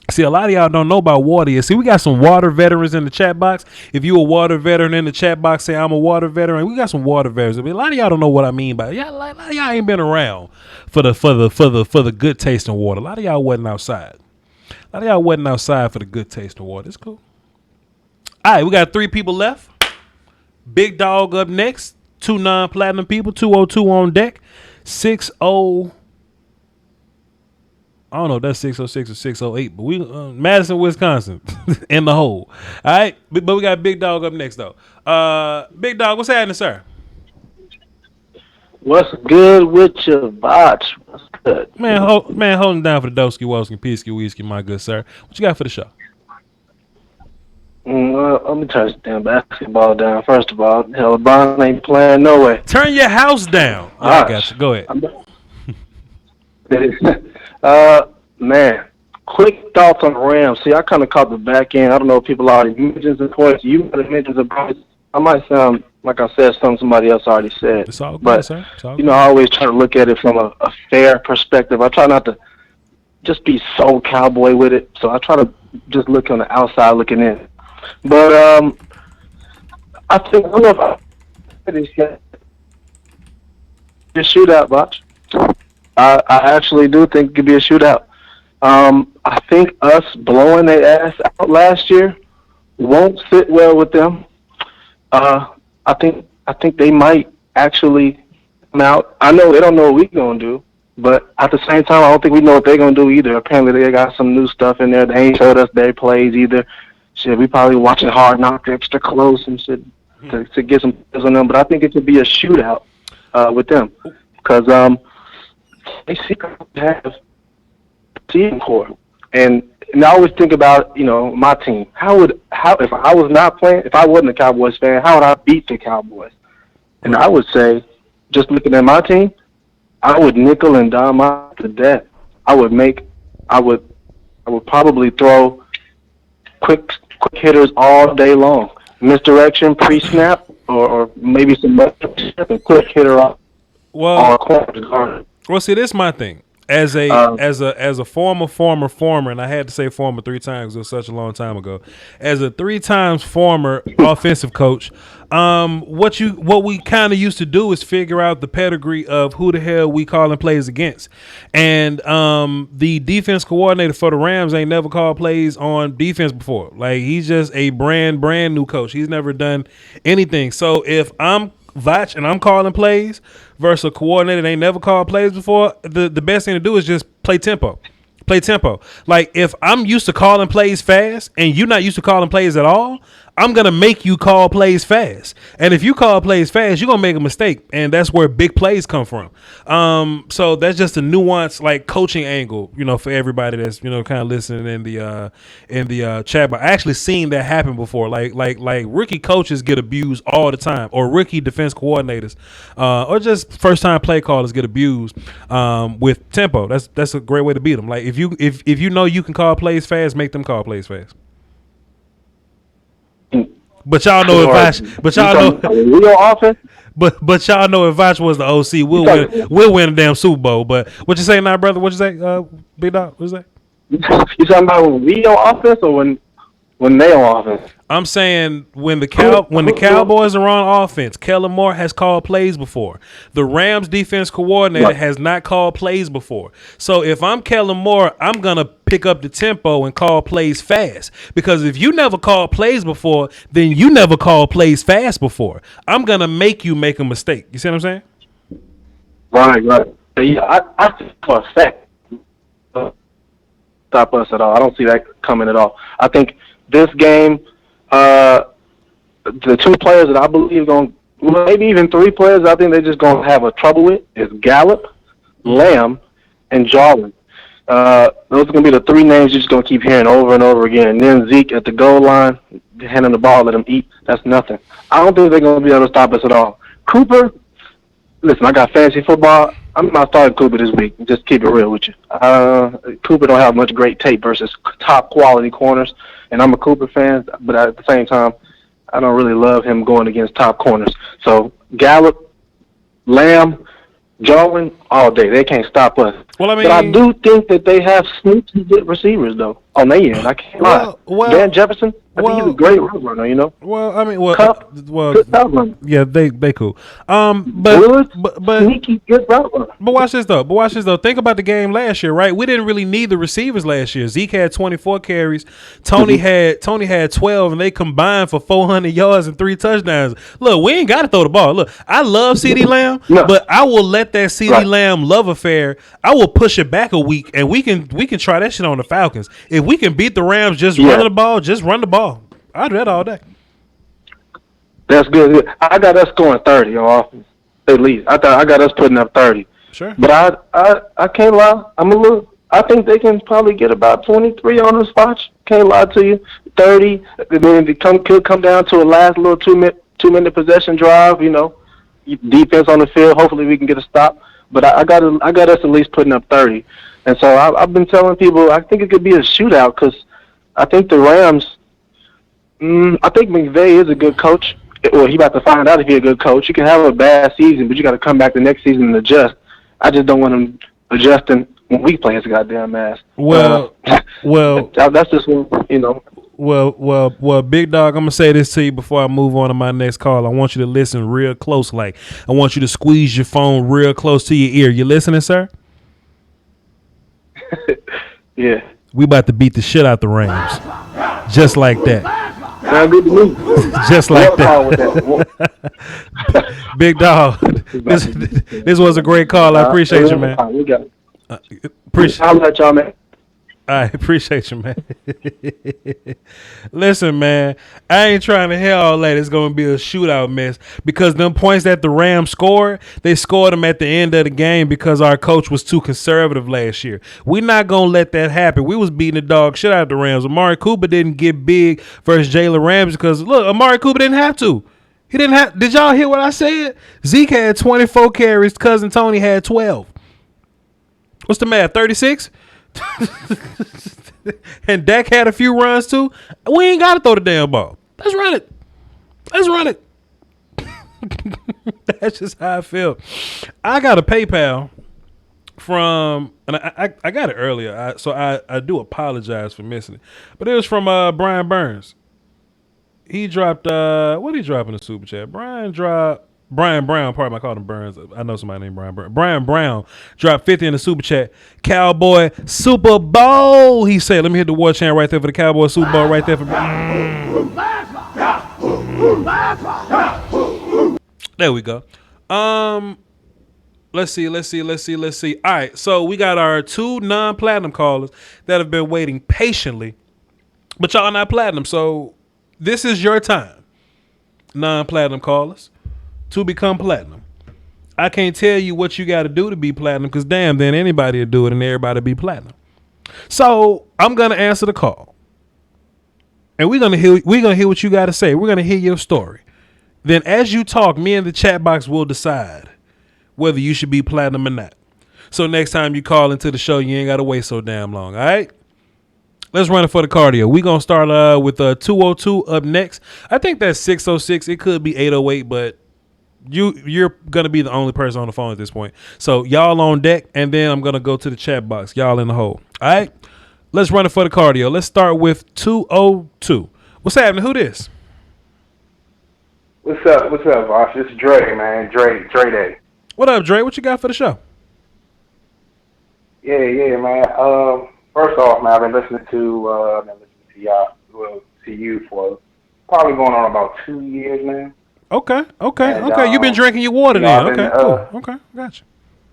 See, a lot of y'all don't know about water yet. See, we got some water veterans in the chat box. If you a water veteran in the chat box, say I'm a water veteran. We got some water veterans. I mean, a lot of y'all don't know what I mean by it. A lot of y'all ain't been around for the good tasting water. A lot of y'all wasn't outside. For the good tasting water. It's cool. All right, we got 3 people left. Big Dog up next. 2 non-platinum people. 202 on deck. 60. I don't know if that's 606 or 608, but we Madison, Wisconsin, in the hole. All right, but we got Big Dog up next though. Big Dog, what's happening, sir? What's good with your Voch? What's good? Man, holding down for the Doski, Woski, Peasky, Whiskey, my good sir. What you got for the show? Let me turn this damn basketball down. First of all, hell, LeBron ain't playing no way. Turn your house down. I got you. Go ahead. Man, quick thoughts on the Rams. See, I kind of caught the back end. I don't know if people already mentioned the points. You might have mentioned the points. I might sound like I said something somebody else already said. It's all good, but, sir. It's all you know, I always try to look at it from a fair perspective. I try not to just be so cowboy with it. So I try to just look on the outside looking in. But I think, I don't know if I said this yet. The shootout, Voch. I actually do think it could be a shootout. I think us blowing their ass out last year won't sit well with them. I think they might actually out. I know they don't know what we're going to do, but at the same time, I don't think we know what they're going to do either. Apparently, they got some new stuff in there. They ain't showed us their plays either. Shit, we probably watching Hard Knock extra close and shit to get some plays on them. But I think it could be a shootout with them because they secretly have team core. And I always think about, my team. How if I was not playing, if I wasn't a Cowboys fan, how would I beat the Cowboys? And I would say, just looking at my team, I would nickel and dime out to death. I would probably throw quick hitters all day long. Misdirection, pre-snap, or maybe some snap and quick hitter off. Well, see, this is my thing. As a former, and I had to say former 3 times. It was such a long time ago. As a 3 times former offensive coach, what we kind of used to do is figure out the pedigree of who the hell we calling plays against, and the defense coordinator for the Rams ain't never called plays on defense before. Like, he's just a brand new coach. He's never done anything. So if I'm Voch and I'm calling plays versus a coordinator that ain't never called plays before, the best thing to do is just play tempo. Like, if I'm used to calling plays fast and you're not used to calling plays at all, I'm going to make you call plays fast. And if you call plays fast, you're going to make a mistake. And that's where big plays come from. So that's just a nuanced, like, coaching angle, for everybody that's, kind of listening in the chat. But I actually seen that happen before. Like rookie coaches get abused all the time, or rookie defense coordinators, or just first time play callers get abused with tempo. That's a great way to beat them. Like, if you know you can call plays fast, make them call plays fast. But y'all know if Voch, but y'all know if Voch was the OC, we'll win a damn Super Bowl. But what you say now, brother? What you say, Big Dog? What's that? You talking about when we on offense or when they on offense? I'm saying when the Cowboys are on offense, Kellen Moore has called plays before. The Rams defense coordinator has not called plays before. So if I'm Kellen Moore, I'm gonna pick up the tempo and call plays fast. Because if you never called plays before, then you never called plays fast before. I'm gonna make you make a mistake. You see what I'm saying? Right. Yeah, I think for a fact stop us at all. I don't see that coming at all. I think this game, the 2 players that I believe maybe even 3 players I think they're just going to have a trouble with is Gallup, Lamb, and Jarwin. Those are going to be the 3 names you're just going to keep hearing over and over again. And then Zeke at the goal line, handing the ball, let him eat. That's nothing. I don't think they're going to be able to stop us at all. Cooper, listen, I got fantasy football. I'm not starting Cooper this week. Just keep it real with you. Cooper don't have much great tape versus top quality corners, and I'm a Cooper fan, but at the same time, I don't really love him going against top corners. So Gallup, Lamb, Jarwin, all day. They can't stop us. Well, but I do think that they have sneaky good receivers, though, on their end. I can't lie. Dan Jefferson, I think he's a great route runner, Cup, yeah, they cool. But sneaky good route runner. But watch this though. Think about the game last year, right? We didn't really need the receivers last year. Zeke had 24 carries. Tony had 12, and they combined for 400 yards and 3 touchdowns. Look, we ain't got to throw the ball. Look, I love CeeDee Lamb, but I will let that CeeDee Lamb love affair. I will push it back a week, and we can try that shit on the Falcons. If we can beat the Rams just running the ball, just run the ball. I'll do that all day. That's good. I got us scoring 30 on offense, at least. I got us putting up 30. Sure. But I can't lie. I think they can probably get about 23 on the spot. Can't lie to you. 30. Then it could come down to a last little 2-minute possession drive. Defense on the field. Hopefully we can get a stop. But I got us at least putting up 30. And so I've been telling people I think it could be a shootout because I think the Rams. I think McVay is a good coach. Well, he about to find out if he's a good coach. You can have a bad season, but you got to come back the next season and adjust. I just don't want him adjusting when we play his goddamn ass. Well, that's just one, Well, Big Dog, I'm gonna say this to you before I move on to my next call. I want you to listen real close. Like, I want you to squeeze your phone real close to your ear. You listening, sir? Yeah. We about to beat the shit out the Rams, just like that. Sound good to me. Just like that. Big Dog, This was a great call. I appreciate you, man. We got it. Appreciate. I'll let y'all, man. I appreciate you, man. Listen, man, I ain't trying to hear all that. It's going to be a shootout mess because them points that the Rams scored, they scored them at the end of the game because our coach was too conservative last year. We're not going to let that happen. We was beating the dog shit out of the Rams. Amari Cooper didn't get big versus Jalen Ramsey because, look, Amari Cooper didn't have to. He didn't have. Did y'all hear what I said? Zeke had 24 carries. Cousin Tony had 12. What's the math? 36? And Dak had a few runs too. We ain't got to throw the damn ball. Let's run it. Let's run it. That's just how I feel. I got a PayPal from, and I got it earlier, so I do apologize for missing it. But it was from Brian Burns. He dropped, what did he drop in the super chat? Brian Brown, pardon me, I called him Burns. I know somebody named Brian Burns. Brian Brown dropped 50 in the super chat. Cowboy Super Bowl. He said, let me hit the war chant right there for the Cowboy Super Bowl right there for There we go. Let's see. All right, so we got our 2 non-platinum callers that have been waiting patiently, but y'all not platinum, so this is your time, non-platinum callers, to become platinum. I can't tell you what you got to do to be platinum because damn, then anybody will do it and everybody be platinum. So I'm gonna answer the call, and we're gonna hear what you got to say. We're gonna hear your story. Then as you talk, me and the chat box will decide whether you should be platinum or not. So next time you call into the show, you ain't got to wait so damn long. All right? Let's run it for the cardio. We're going to start with 202 up next. I think that's 606. It could be 808, but you're going to be the only person on the phone at this point. So y'all on deck, and then I'm going to go to the chat box. Y'all in the hole. All right? Let's run it for the cardio. Let's start with 202. What's happening? Who this? What's up, Voch? This is Dre, man. Dre Day. What up, Dre? What you got for the show? Yeah, man. First off, man, I've been listening to y'all, to you for probably going on about 2 years, man. Okay. You've been drinking your water then. Okay, cool. Okay, gotcha.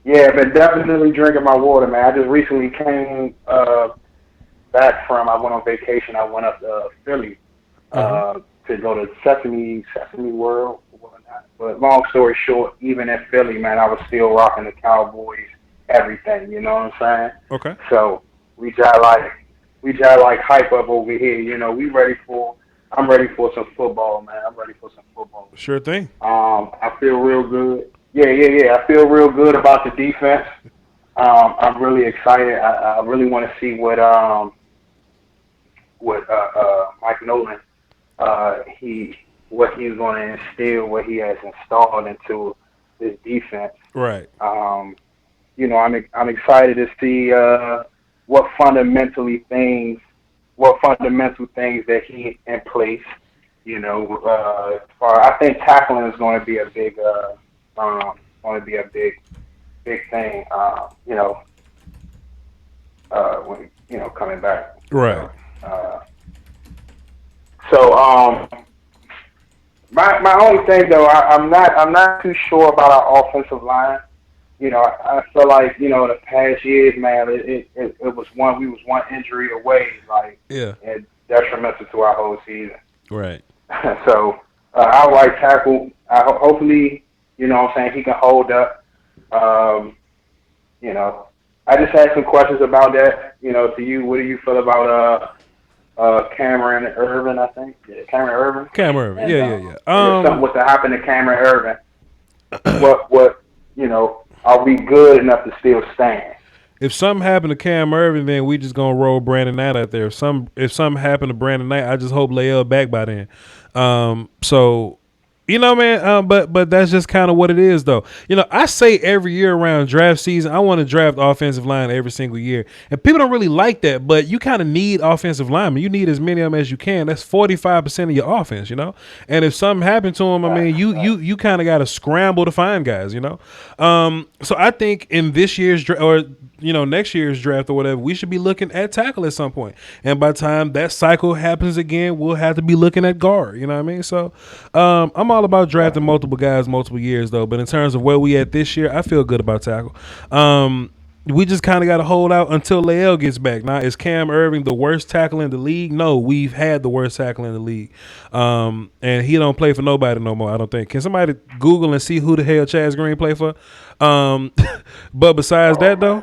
Yeah, I've been definitely drinking my water, man. I just recently came back from, I went on vacation. I went up to Philly to go to Sesame World or whatnot. But long story short, even in Philly, man, I was still rocking the Cowboys, everything, you know what I'm saying? Okay. So we just like hype up over here, you know. I'm ready for some football, man. I'm ready for some football. Sure thing. I feel real good. Yeah. I feel real good about the defense. I'm really excited. I really want to see what Mike Nolan what he's going to instill, what he has installed into this defense. Right. You know, I'm excited to see what fundamental things that he in place. You know, I think tackling is going to be a big thing. When coming back. Right. My only thing though, I'm not too sure about our offensive line. You know, I feel like, you know, the past years, man, we was one injury away, like, and detrimental to our whole season. Right. So our right tackle, hopefully, you know what I'm saying, he can hold up. You know, I just had some questions about that. You know, to you, what do you feel about Cameron Irvin? I think Cameron Irvin. Yeah. Something was to happen to Cameron Irvin. What you know? Are we good enough to still stand? If something happened to Cam Irvin, then we just gonna roll Brandon Knight out there. If something happened to Brandon Knight, I just hope Lael back by then. So, you know, man. But that's just kind of what it is, though. You know, I say every year around draft season, I want to draft offensive line every single year, and people don't really like that. But you kind of need offensive linemen. You need as many of them as you can. That's 45% of your offense, you know. And if something happened to them, I mean, you kind of got to scramble to find guys, you know. So I think in this year's next year's draft or whatever, we should be looking at tackle at some point. And by the time that cycle happens again, we'll have to be looking at guard. You know what I mean? So I'm all about drafting multiple guys, multiple years though. But in terms of where we at this year, I feel good about tackle. We just kind of got to hold out until Lael gets back. Now, is Cam Irving the worst tackle in the league? No, we've had the worst tackle in the league, and he don't play for nobody no more. I don't think. Can somebody Google and see who the hell Chaz Green play for? But besides that though,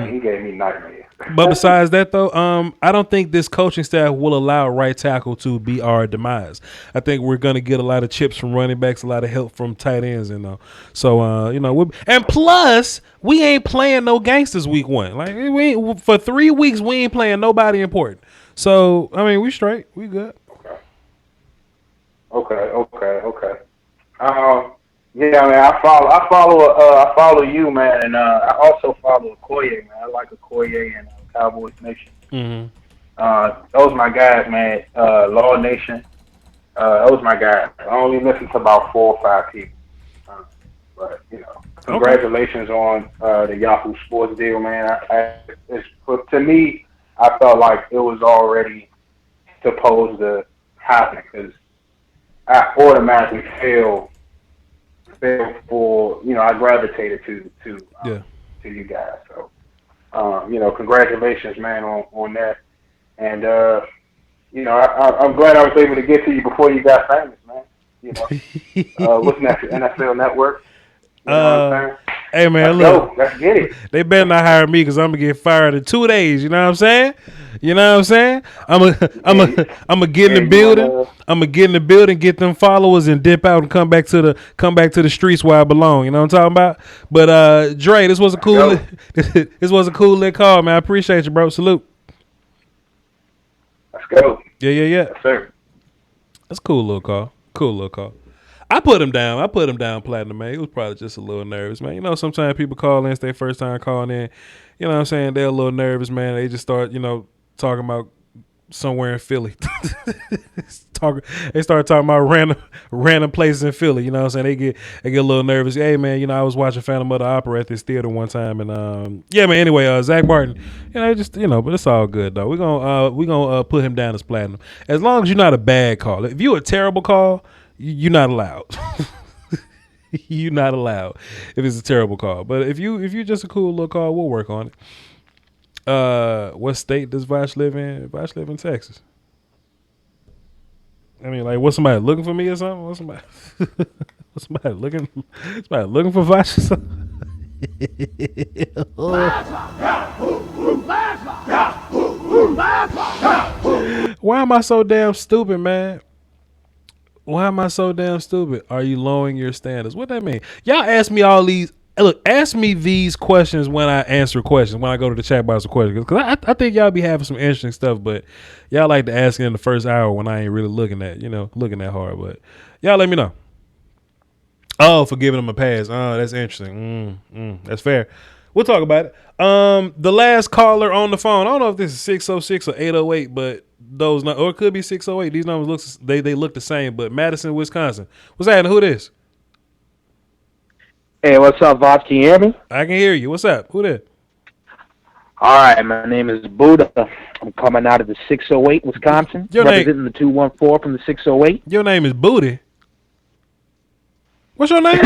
he gave me nightmares. But besides that, though, I don't think this coaching staff will allow right tackle to be our demise. I think we're going to get a lot of chips from running backs, a lot of help from tight ends, So, and plus, we ain't playing no gangsters week 1. Like we ain't, for 3 weeks, we ain't playing nobody important. So, I mean, we straight, we good. Okay. Yeah, man, I follow you, man, and I also follow Okoye, man. I like Okoye and Cowboys Nation. Mm-hmm. Those my guys, man. Law Nation. Those my guys. I only listen to about 4 or 5 people, but congratulations on the Yahoo Sports deal, man. To me, I felt like it was already supposed to happen because I automatically feel for I gravitated to you guys. So congratulations, man, on that. And I'm glad I was able to get to you before you got famous, man. Looking at the NFL Network. You know what I'm saying? Hey man, let's get it. They better not hire me because I'm gonna get fired in 2 days. You know what I'm saying? I'm gonna get in the building. I'm gonna get in the building, get them followers, and dip out and come back to the streets where I belong. You know what I'm talking about? But Dre, this was a cool lit call, man. I appreciate you, bro. Salute. Let's go. Yeah. Yes, sir. That's a cool little call. I put him down, Platinum, man. He was probably just a little nervous, man. Sometimes people call in, it's their first time calling in. You know what I'm saying? They're a little nervous, man. They just start, talking about somewhere in Philly. They start talking about random places in Philly. You know what I'm saying? They get a little nervous. Hey, man, I was watching Phantom of the Opera at this theater one time, and yeah, man. Anyway, Zach Martin, but it's all good though. We're gonna put him down as Platinum as long as you're not a bad call. If you're a terrible call, you're not allowed. You're not allowed if it's a terrible call. But if you're just a cool little call, we'll work on it. What state does Voch live in? Voch live in Texas. I mean, like, was somebody looking for me or something? Was somebody looking for Voch or something? Why am I so damn stupid, man? Why am I so damn stupid? Are you lowering your standards? What that mean? Y'all ask me all these. Look, ask me these questions when I answer questions, when I go to the chat box with questions. Because I think y'all be having some interesting stuff, but y'all like to ask it in the first hour when I ain't really looking that hard. But y'all let me know. Oh, for giving them a pass. Oh, that's interesting. That's fair. We'll talk about it. The last caller on the phone. I don't know if this is 606 or 808, but or it could be 608. These numbers they look the same. But Madison, Wisconsin. What's happening? Who this? Hey, what's up, Voch? Can you hear me? I can hear you. What's up? Who that? All right, my name is Buddha. I'm coming out of the 608, Wisconsin. Representing the 214 from the 608. Your name is Booty. What's your name?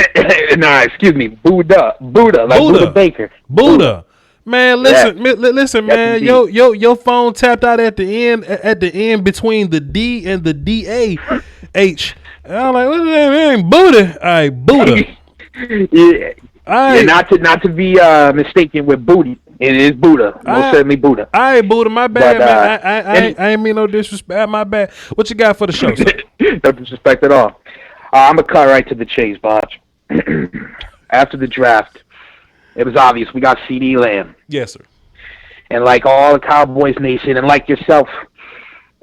Nah, excuse me, Buddha, like Buddha Baker. Buddha. Man, listen, man. Your phone tapped out at the end between the D and the DAH. And I'm like, what's that name? Buddha. All right, Buddha. Yeah, not to be mistaken with booty. It is Buddha. Most certainly Buddha. All right, Buddha. My bad, man. I ain't mean no disrespect. My bad. What you got for the show, sir? No disrespect at all. I'm going to cut right to the chase, Voch. After the draft, it was obvious we got CD Lamb. Yes, sir. And like all the Cowboys Nation, and like yourself,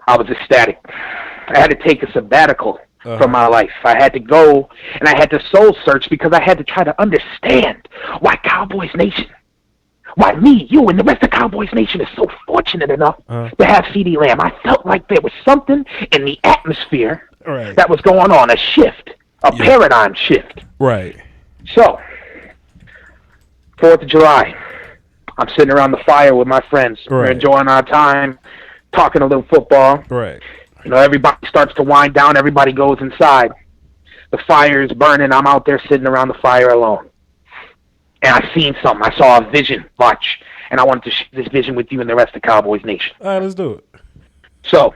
I was ecstatic. I had to take a sabbatical from my life. I had to go, and I had to soul search because I had to try to understand why Cowboys Nation, why me, you, and the rest of Cowboys Nation is so fortunate enough to have CD Lamb. I felt like there was something in the atmosphere that was going on, a shift, a paradigm shift. Right. So, 4th of July, I'm sitting around the fire with my friends. We're enjoying our time, talking a little football. Right. Everybody starts to wind down. Everybody goes inside. The fire is burning. I'm out there sitting around the fire alone. And I seen something. I saw a vision, Voch. And I wanted to share this vision with you and the rest of Cowboys Nation. All right, let's do it. So,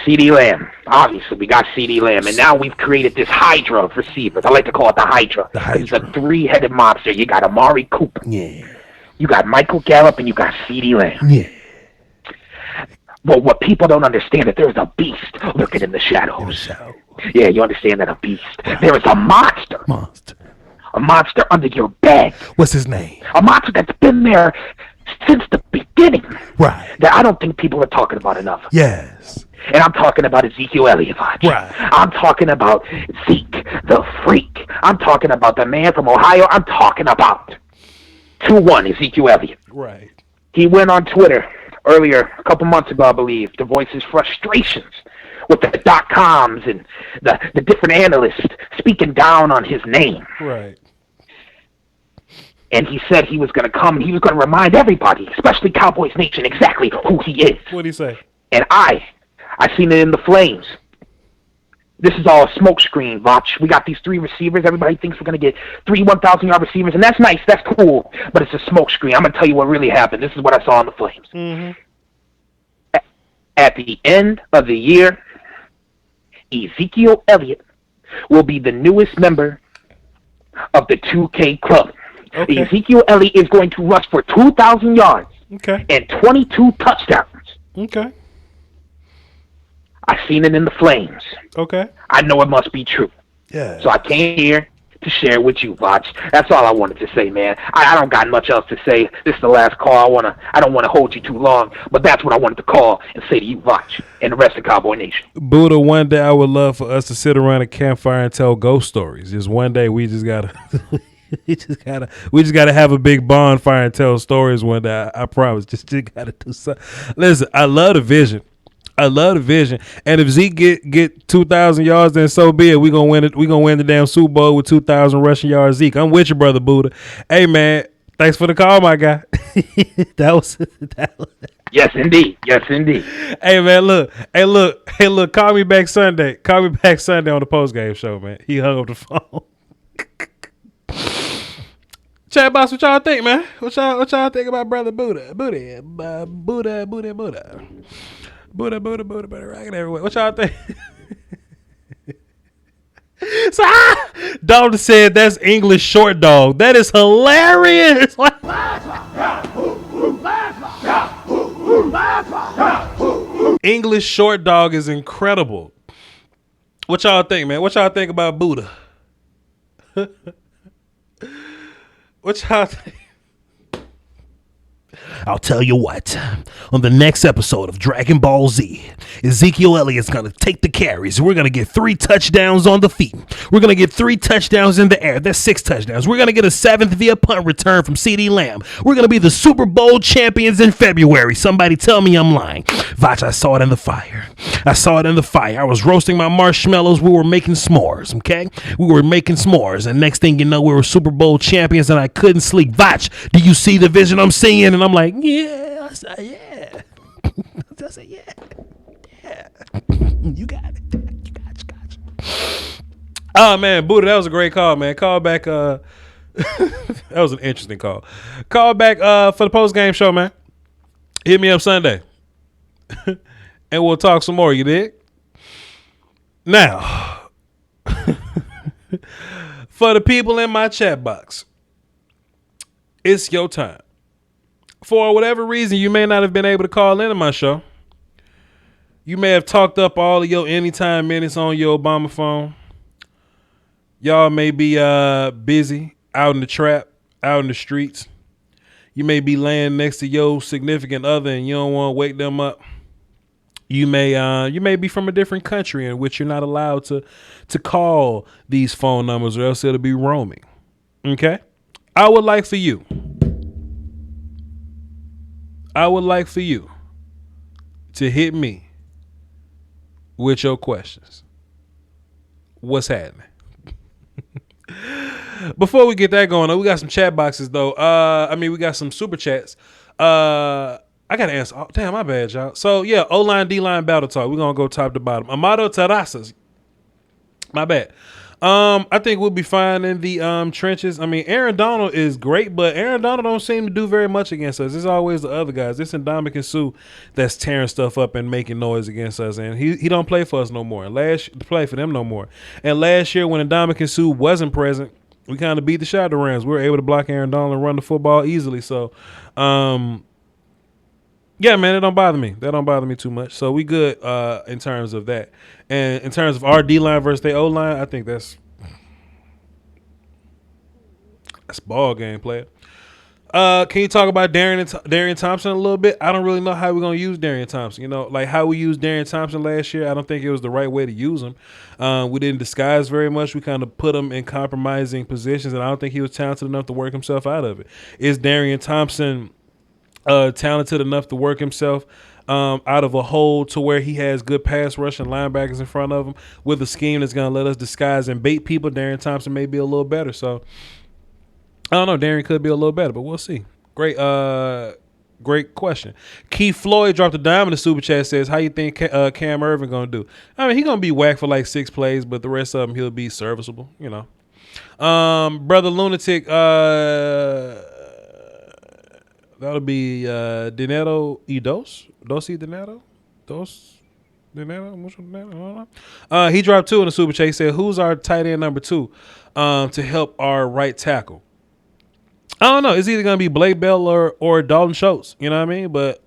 CD Lamb. Obviously, we got CD Lamb. And now we've created this Hydra of receivers. I like to call it the Hydra. It's a three-headed monster. You got Amari Cooper. Yeah. You got Michael Gallup, and you got CD Lamb. Yeah. But what people don't understand is there's a beast lurking in the shadows. Yeah, you understand that, a beast. There is a monster. A monster under your bed. What's his name? A monster that's been there since the beginning. Right. That I don't think people are talking about enough. Yes. And I'm talking about Ezekiel Elliott. Right. I'm talking about Zeke, the freak. I'm talking about the man from Ohio. I'm talking about 2-1 Ezekiel Elliott. Right. He went on Twitter earlier, a couple months ago, I believe, to voice his frustrations with the .coms and the different analysts speaking down on his name. Right. And he said he was going to come and he was going to remind everybody, especially Cowboys Nation, exactly who he is. What'd he say? And I seen it in the flames. This is all a smoke screen, Voch. We got these 3 receivers. Everybody thinks we're going to get 3 1,000-yard receivers, and that's nice. That's cool. But it's a smoke screen. I'm going to tell you what really happened. This is what I saw in the flames. Mm-hmm. At the end of the year, Ezekiel Elliott will be the newest member of the 2K club. Okay. Ezekiel Elliott is going to rush for 2,000 yards and 22 touchdowns. Okay. I seen it in the flames. Okay. I know it must be true. Yeah. So I came here to share with you, Voch. That's all I wanted to say, man. I don't got much else to say. This is the last call. I don't want to hold you too long, but that's what I wanted to call and say to you, Voch, and the rest of Cowboy Nation. Buddha, one day I would love for us to sit around a campfire and tell ghost stories. Just one day we just gotta we just gotta have a big bonfire and tell stories one day. I promise. Just gotta do something. Listen, I love the vision. And if Zeke get 2,000 yards, then so be it. We gonna win it. We gonna win the damn Super Bowl with 2,000 rushing yards. Zeke, I'm with you, brother Buddha. Hey man, thanks for the call, my guy. that was. Yes, indeed. Hey man, look. Call me back Sunday. Call me back Sunday on the post game show, man. He hung up the phone. Chat box, what y'all think, man? What y'all think about brother Buddha? Buddha. Rocking everywhere. What y'all think? So, Dalton said that's English short dog. That is hilarious. English short dog is incredible. What y'all think, man? What y'all think about Buddha? What y'all think? I'll tell you what, on the next episode of Dragon Ball Z, Ezekiel Elliott's going to take the carries. We're going to get 3 touchdowns on the feet. We're going to get 3 touchdowns in the air. That's 6 touchdowns. We're going to get a 7th via punt return from CD Lamb. We're going to be the Super Bowl champions in February. Somebody tell me I'm lying. Voch, I saw it in the fire. I was roasting my marshmallows. We were making s'mores, okay? And next thing you know, we were Super Bowl champions, and I couldn't sleep. Voch, do you see the vision I'm seeing? And I'm like, yeah. I said, yeah. Yeah. You got it. Oh man, Buddha, that was a great call, man. Call back. That was an interesting call. Call back for the post game show, man. Hit me up Sunday, and we'll talk some more. You dig? Now, for the people in my chat box, it's your time. For whatever reason, you may not have been able to call into my show. You may have talked up all of your anytime minutes on your Obama phone. Y'all may be busy out in the trap, out in the streets. You may be laying next to your significant other and you don't want to wake them up. You may be from a different country in which you're not allowed to call these phone numbers or else it'll be roaming. Okay? I would like for you to hit me with your questions. What's happening? Before we get that going on, we got some chat boxes though. We got some super chats. I gotta answer. Oh, damn, my bad, y'all. So yeah, O-line, D-line battle talk. We're gonna go top to bottom. Amado Terrazas. My bad. I think we'll be fine in the trenches. I mean, Aaron Donald is great, but Aaron Donald don't seem to do very much against us. It's always the other guys. It's Ndamukong Suh that's tearing stuff up and making noise against us, and he don't play for us no more. Play for them no more. And last year when Ndamukong Suh wasn't present, we kind of beat the shot of the Rams. We were able to block Aaron Donald and run the football easily. So, yeah, man, it don't bother me. That don't bother me too much. So we good in terms of that. And in terms of our D-line versus their O-line, I think that's ball game, player. Can you talk about Darian Thompson a little bit? I don't really know how we're going to use Darian Thompson. You know, like how we used Darian Thompson last year, I don't think it was the right way to use him. We didn't disguise very much. We kind of put him in compromising positions, and I don't think he was talented enough to work himself out of it. Is Darian Thompson talented enough to work himself out of a hole to where he has good pass rush and linebackers in front of him with a scheme that's going to let us disguise and bait people? Darian Thompson may be a little better. So I don't know. Darian could be a little better, but we'll see. Great question. Keith Floyd dropped a dime in the super chat. Says, how you think Cam Irvin going to do? I mean, he's going to be whacked for like 6 plays, but the rest of them, he'll be serviceable, you know. Brother Lunatic, that'll be Dinero y Dos. Dosi Dinero? Dos Dinero? Mucho Dinero? I don't know. He dropped 2 in the super chat. He said, who's our tight end number 2 to help our right tackle? I don't know. It's either going to be Blake Bell or Dalton Schultz. You know what I mean? But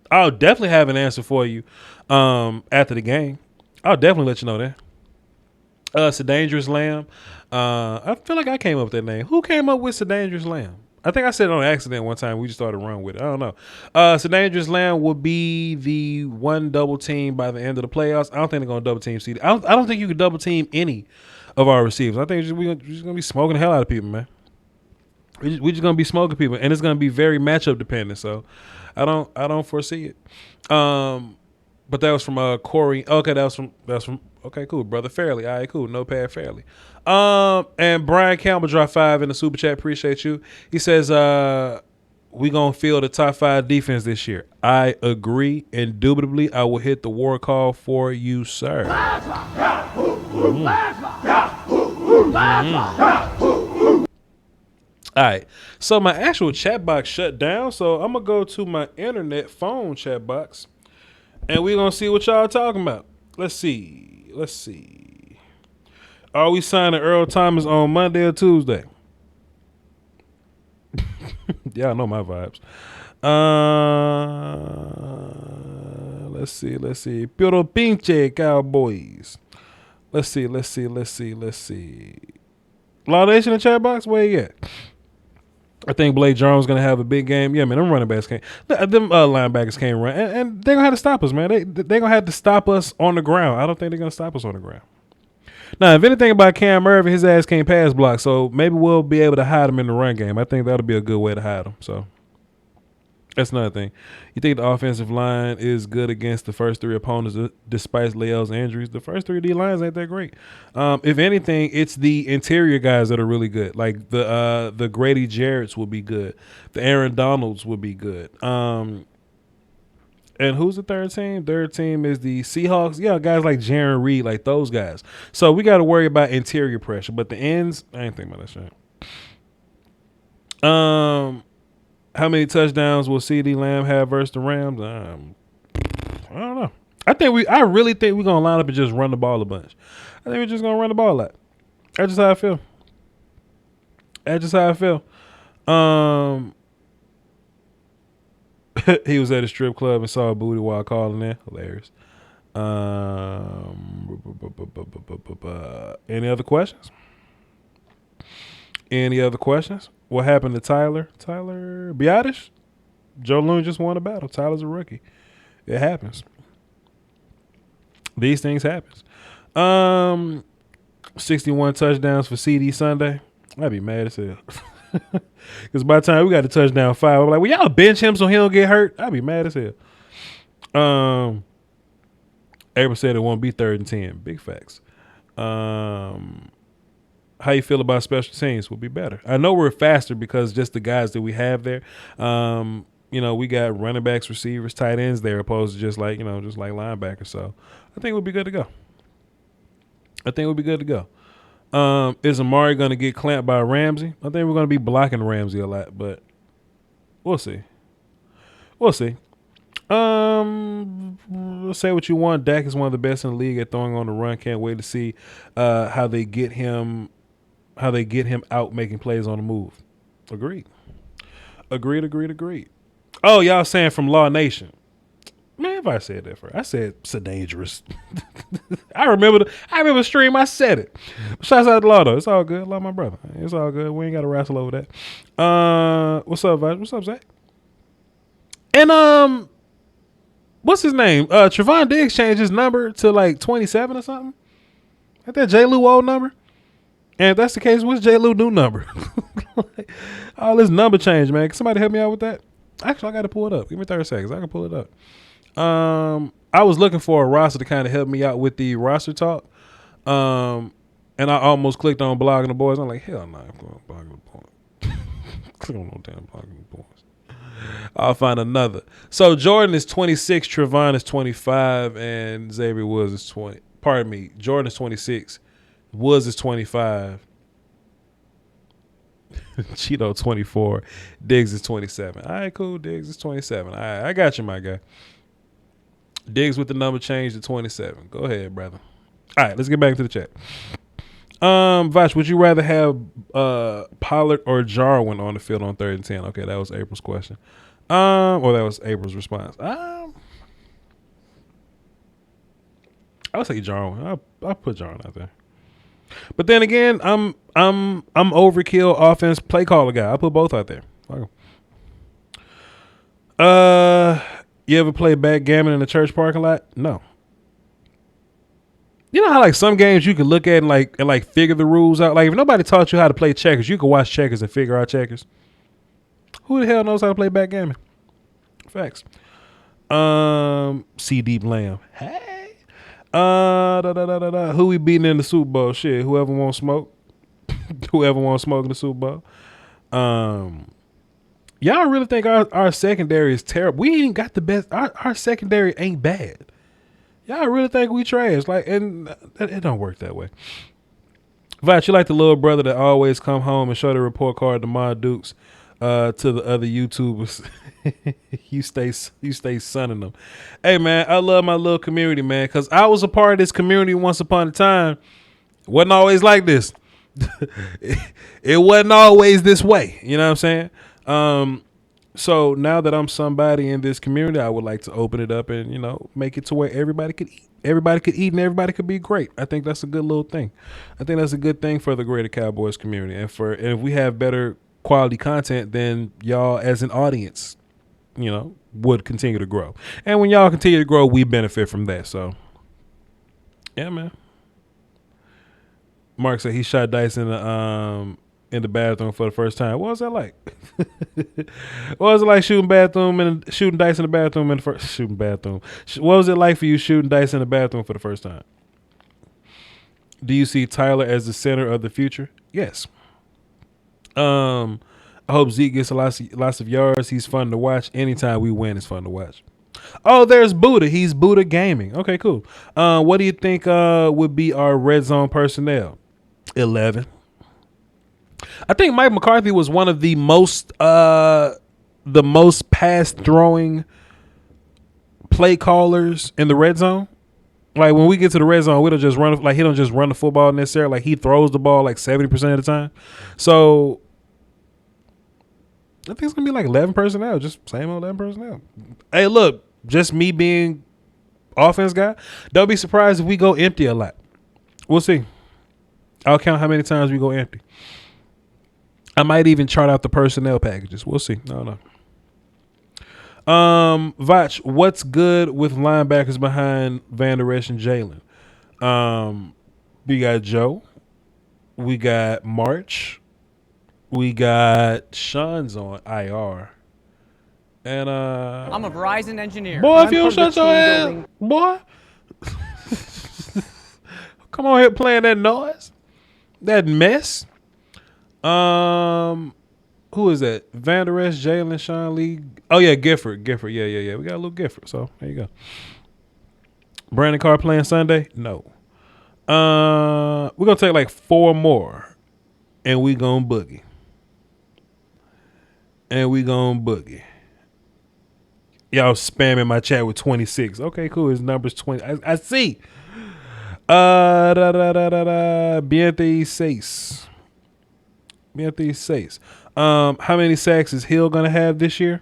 I'll definitely have an answer for you after the game. I'll definitely let you know that. Sedangerous Lamb. I feel like I came up with that name. Who came up with Sedangerous Lamb? I think I said it on accident one time. We just started running with it. I don't know. Sedangerous Lamb will be the one double team by the end of the playoffs. I don't think they're going to double team CD. I don't think you can double team any of our receivers. I think we're just going to be smoking the hell out of people, man. We're just gonna be smoking people, and it's gonna be very matchup dependent. So, I don't foresee it. But that was from Corey. Okay, that was from. Okay, cool, brother Fairley. All right, cool. Notepad Fairley. And Brian Campbell dropped 5 in the super chat. Appreciate you. He says, we gonna field the top 5 defense this year. I agree. Indubitably, I will hit the war call for you, sir. All right, so my actual chat box shut down, so I'm going to go to my internet phone chat box, and we're going to see what y'all talking about. Let's see. Are we signing Earl Thomas on Monday or Tuesday? Y'all know my vibes. Let's see. Pero pinche Cowboys. Let's see. Laudation in the chat box, where you at? I think Blake Jarwin's going to have a big game. Yeah, man, them running backs can't. Them linebackers can't run. And they're going to have to stop us, man. They're going to have to stop us on the ground. I don't think they're going to stop us on the ground. Now, if anything about Cam Irvin, his ass can't pass block, so maybe we'll be able to hide him in the run game. I think that'll be a good way to hide him. So that's another thing. You think the offensive line is good against the first 3 opponents despite Leal's injuries? The first 3 D lines ain't that great. If anything, it's the interior guys that are really good. Like the Grady Jarrett's will be good. The Aaron Donalds will be good. And who's the third team? Third team is the Seahawks. Yeah, guys like Jaron Reed, like those guys. So we got to worry about interior pressure. But the ends, I ain't thinking about that shit. How many touchdowns will CeeDee Lamb have versus the Rams? I don't know. I really think we're gonna line up and just run the ball a bunch. I think we're just gonna run the ball a lot. That's just how I feel. He was at a strip club and saw a booty while calling in. Hilarious. Any other questions? What happened to Tyler? Tyler Biadasz? Joe Loon just won a battle. Tyler's a rookie. It happens. These things happen. 61 touchdowns for CD Sunday. I'd be mad as hell. Because by the time we got to touchdown 5, I'm like, well, y'all bench him so he don't get hurt? I'd be mad as hell. April said it won't be 3rd and 10. Big facts. How you feel about special teams will be better. I know we're faster because just the guys that we have there. We got running backs, receivers, tight ends there opposed to just like linebackers. So I think we'll be good to go. I think we'll be good to go. Is Amari going to get clamped by Ramsey? I think we're going to be blocking Ramsey a lot, but we'll see. We'll see. Say what you want. Dak is one of the best in the league at throwing on the run. Can't wait to see how they get him out making plays on the move. Agreed. Oh, y'all saying from Law Nation. Man, if I said that first, I said so dangerous. I remember the stream. I said it. Shouts out to Law though. It's all good. Law, my brother. It's all good. We ain't got to wrestle over that. What's up, Vice? What's up, Zach? And what's his name? Trevon Diggs changed his number to like 27 or something. Ain't that J. Lou old number? And if that's the case, what's J. Lou new number? All this number change, man. Can somebody help me out with that? Actually, I got to pull it up. Give me 30 seconds. I can pull it up. I was looking for a roster to kind of help me out with the roster talk. And I almost clicked on blogging the boys. I'm like, hell no, I'm going to blogging the boys. Click on no damn blogging the boys. I'll find another. So Jordan is 26, Trevon is 25, and Xavier Woods is 20. Pardon me. Jordan is 26. Woods is 25. Cheeto 24. Diggs is 27. All right, cool. Diggs is 27. All right, I got you, my guy. Diggs with the number change to 27. Go ahead, brother. All right, let's get back to the chat. Voch, would you rather have Pollard or Jarwin on the field on 3rd and 10? Okay, that was April's question. Or that was April's response. I would say Jarwin. I'll put Jarwin out there. But then again, I'm overkill offense play caller guy. I'll put both out there. You ever play backgammon in the church parking lot? No. You know how like some games you can look at and like figure the rules out? Like if nobody taught you how to play checkers, you can watch checkers and figure out checkers. Who the hell knows how to play backgammon? Facts. C Deep Lamb. Hey. Who we beating in the Super Bowl? Shit. Whoever wants smoke. Whoever wants smoke in the Super Bowl. Y'all really think our secondary is terrible? We ain't got the best. Our secondary ain't bad. Y'all really think we trash? Like, and it don't work that way. Voch, you like the little brother that always come home and show the report card to Ma Dukes to the other YouTubers. you stay sunning them. Hey man, I love my little community, man, because I was a part of this community once upon a time. Wasn't always like this. It wasn't always this way. You know what I'm saying? So now that I'm somebody in this community, I would like to open it up and, make it to where everybody could eat. Everybody could eat and everybody could be great. I think that's a good little thing. I think that's a good thing for the greater Cowboys community. And if we have better quality content, then y'all as an audience, would continue to grow. And when y'all continue to grow, we benefit from that. So, yeah, man. Mark said he shot dice in the bathroom for the first time. What was that like? What was it like shooting dice in the bathroom What was it like for you shooting dice in the bathroom for the first time? Do you see Tyler as the center of the future? Yes. I hope Zeke gets lots of yards. He's fun to watch. Anytime we win, it's fun to watch. Oh, there's Buddha. He's Buddha Gaming. Okay, cool. What do you think would be our red zone personnel? 11. I think Mike McCarthy was one of the most pass throwing play callers in the red zone. Like when we get to the red zone, we don't just run he don't just run the football necessarily. Like he throws the ball like 70% of the time. So I think it's gonna be like 11 personnel, just same old 11 personnel. Hey, look, just me being offense guy. Don't be surprised if we go empty a lot. We'll see. I'll count how many times we go empty. I might even chart out the personnel packages. We'll see. No. Voch, what's good with linebackers behind Van Der Esch and Jalen? We got Joe. We got March. We got Sean's on IR. And I'm a Verizon engineer. Boy, if you don't shut your ass, boy. Come on here playing that noise. That mess. Who is that? Van Der Esch, Jalen, Sean Lee. Oh yeah, Gifford. Yeah. We got a little Gifford. So there you go. Brandon Carr playing Sunday? No. We're gonna take like 4 more, and we gonna boogie. Y'all spamming my chat with 26. Okay, cool. His number's 20. I see. Bien seis. How many sacks is Hill gonna have this year?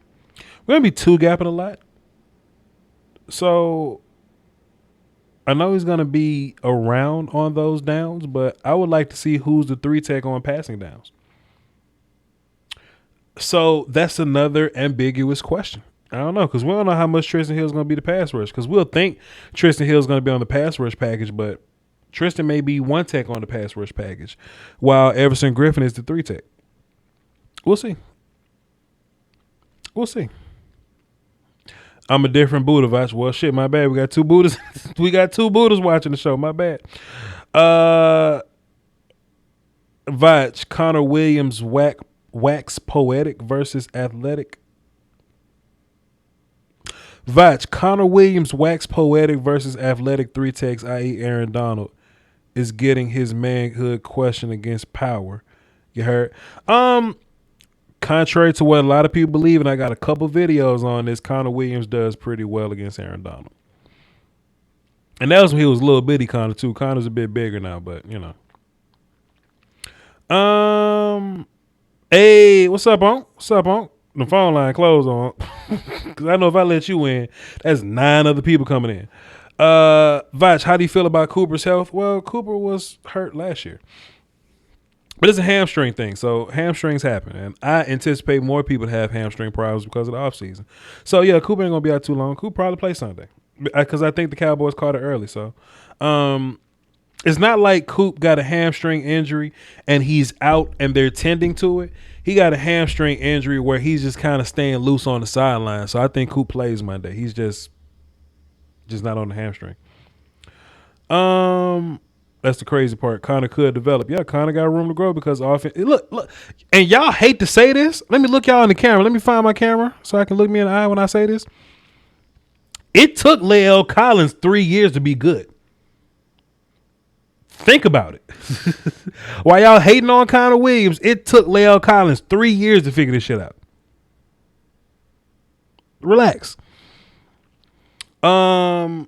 We're gonna be 2-gapping a lot. So I know he's gonna be around on those downs, but I would like to see who's the 3-tech on passing downs. So that's another ambiguous question. I don't know, because we don't know how much Tristan Hill's going to be the pass rush, because we'll think Tristan Hill's going to be on the pass rush package, but Tristan may be 1-tech on the pass rush package, while Everson Griffin is the 3-tech. We'll see. I'm a different Buddha, Voch. Well, shit, my bad. We got 2 Buddhas. We got 2 Buddhas watching the show. My bad. Voch, Connor Williams wax poetic versus athletic. Voch, Connor Williams wax poetic versus athletic 3-techs, i.e. Aaron Donald, is getting his manhood question against power. You heard? Contrary to what a lot of people believe, and I got a couple videos on this, Connor Williams does pretty well against Aaron Donald. And that was when he was a little bitty Connor too. Connor's a bit bigger now, but you know. Hey, what's up, on? The phone line closed on. Because I know if I let you in, that's 9 other people coming in. Voch, how do you feel about Cooper's health? Well, Cooper was hurt last year. But it's a hamstring thing, so hamstrings happen. And I anticipate more people to have hamstring problems because of the offseason. So, yeah, Cooper ain't going to be out too long. Cooper probably play Sunday because I think the Cowboys caught it early. So, it's not like Coop got a hamstring injury and he's out and they're tending to it. He got a hamstring injury where he's just kind of staying loose on the sideline. So I think Coop plays Monday. He's just not on the hamstring. That's the crazy part. Connor could develop. Yeah, Connor got room to grow because offense. Look, and y'all hate to say this. Let me look y'all in the camera. Let me find my camera so I can look me in the eye when I say this. It took Lael Collins 3 years to be good. Think about it. While y'all hating on Connor Williams, it took Lael Collins 3 years to figure this shit out. Relax. And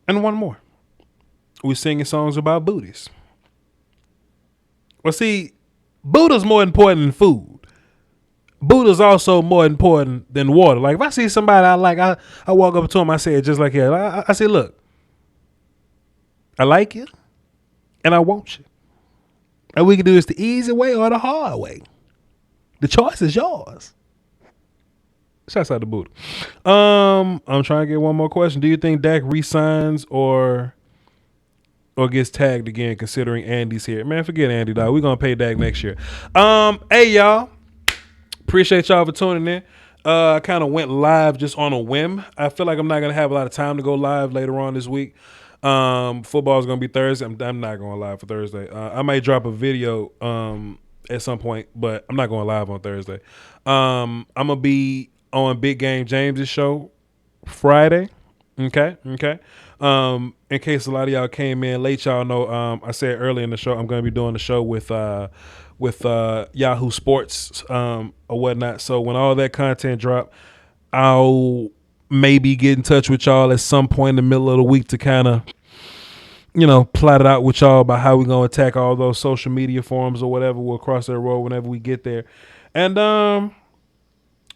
one more. We're singing songs about booties. Well, see, Buddha's more important than food. Buddha's also more important than water. Like, if I see somebody I like, I walk up to him, I say it just like that. I say, look, I like you. And I want you. And we can do this the easy way or the hard way. The choice is yours. Shouts out to Buddha. I'm trying to get one more question. Do you think Dak resigns or gets tagged again considering Andy's here? Man, forget Andy, dog. We're going to pay Dak next year. Hey, y'all. Appreciate y'all for tuning in. I kind of went live just on a whim. I feel like I'm not going to have a lot of time to go live later on this week. Football is gonna be Thursday. I'm not going live for Thursday. I might drop a video at some point, but I'm not going live on Thursday. I'm gonna be on Big Game James's show Friday. Okay. In case a lot of y'all came in late, y'all know I said earlier in the show I'm gonna be doing the show with Yahoo Sports or whatnot. So when all that content drop, I'll maybe get in touch with y'all at some point in the middle of the week to kind of, plot it out with y'all about how we're going to attack all those social media forums or whatever. We'll cross that road whenever we get there. And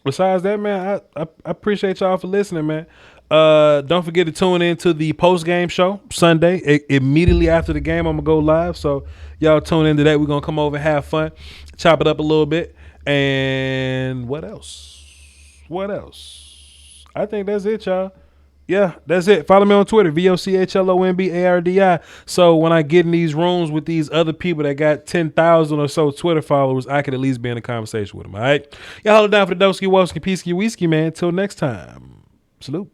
besides that, man, I appreciate y'all for listening, man. Don't forget to tune in to the post-game show Sunday. Immediately after the game, I'm going to go live. So y'all tune into that. We're going to come over and have fun, chop it up a little bit. And what else? I think that's it, y'all. Yeah, that's it. Follow me on Twitter, VOCHLOMBARDI. So when I get in these rooms with these other people that got 10,000 or so Twitter followers, I can at least be in a conversation with them, all right? Y'all hold it down for the Doski Woski Peasky Whiskey, man. Until next time. Salute.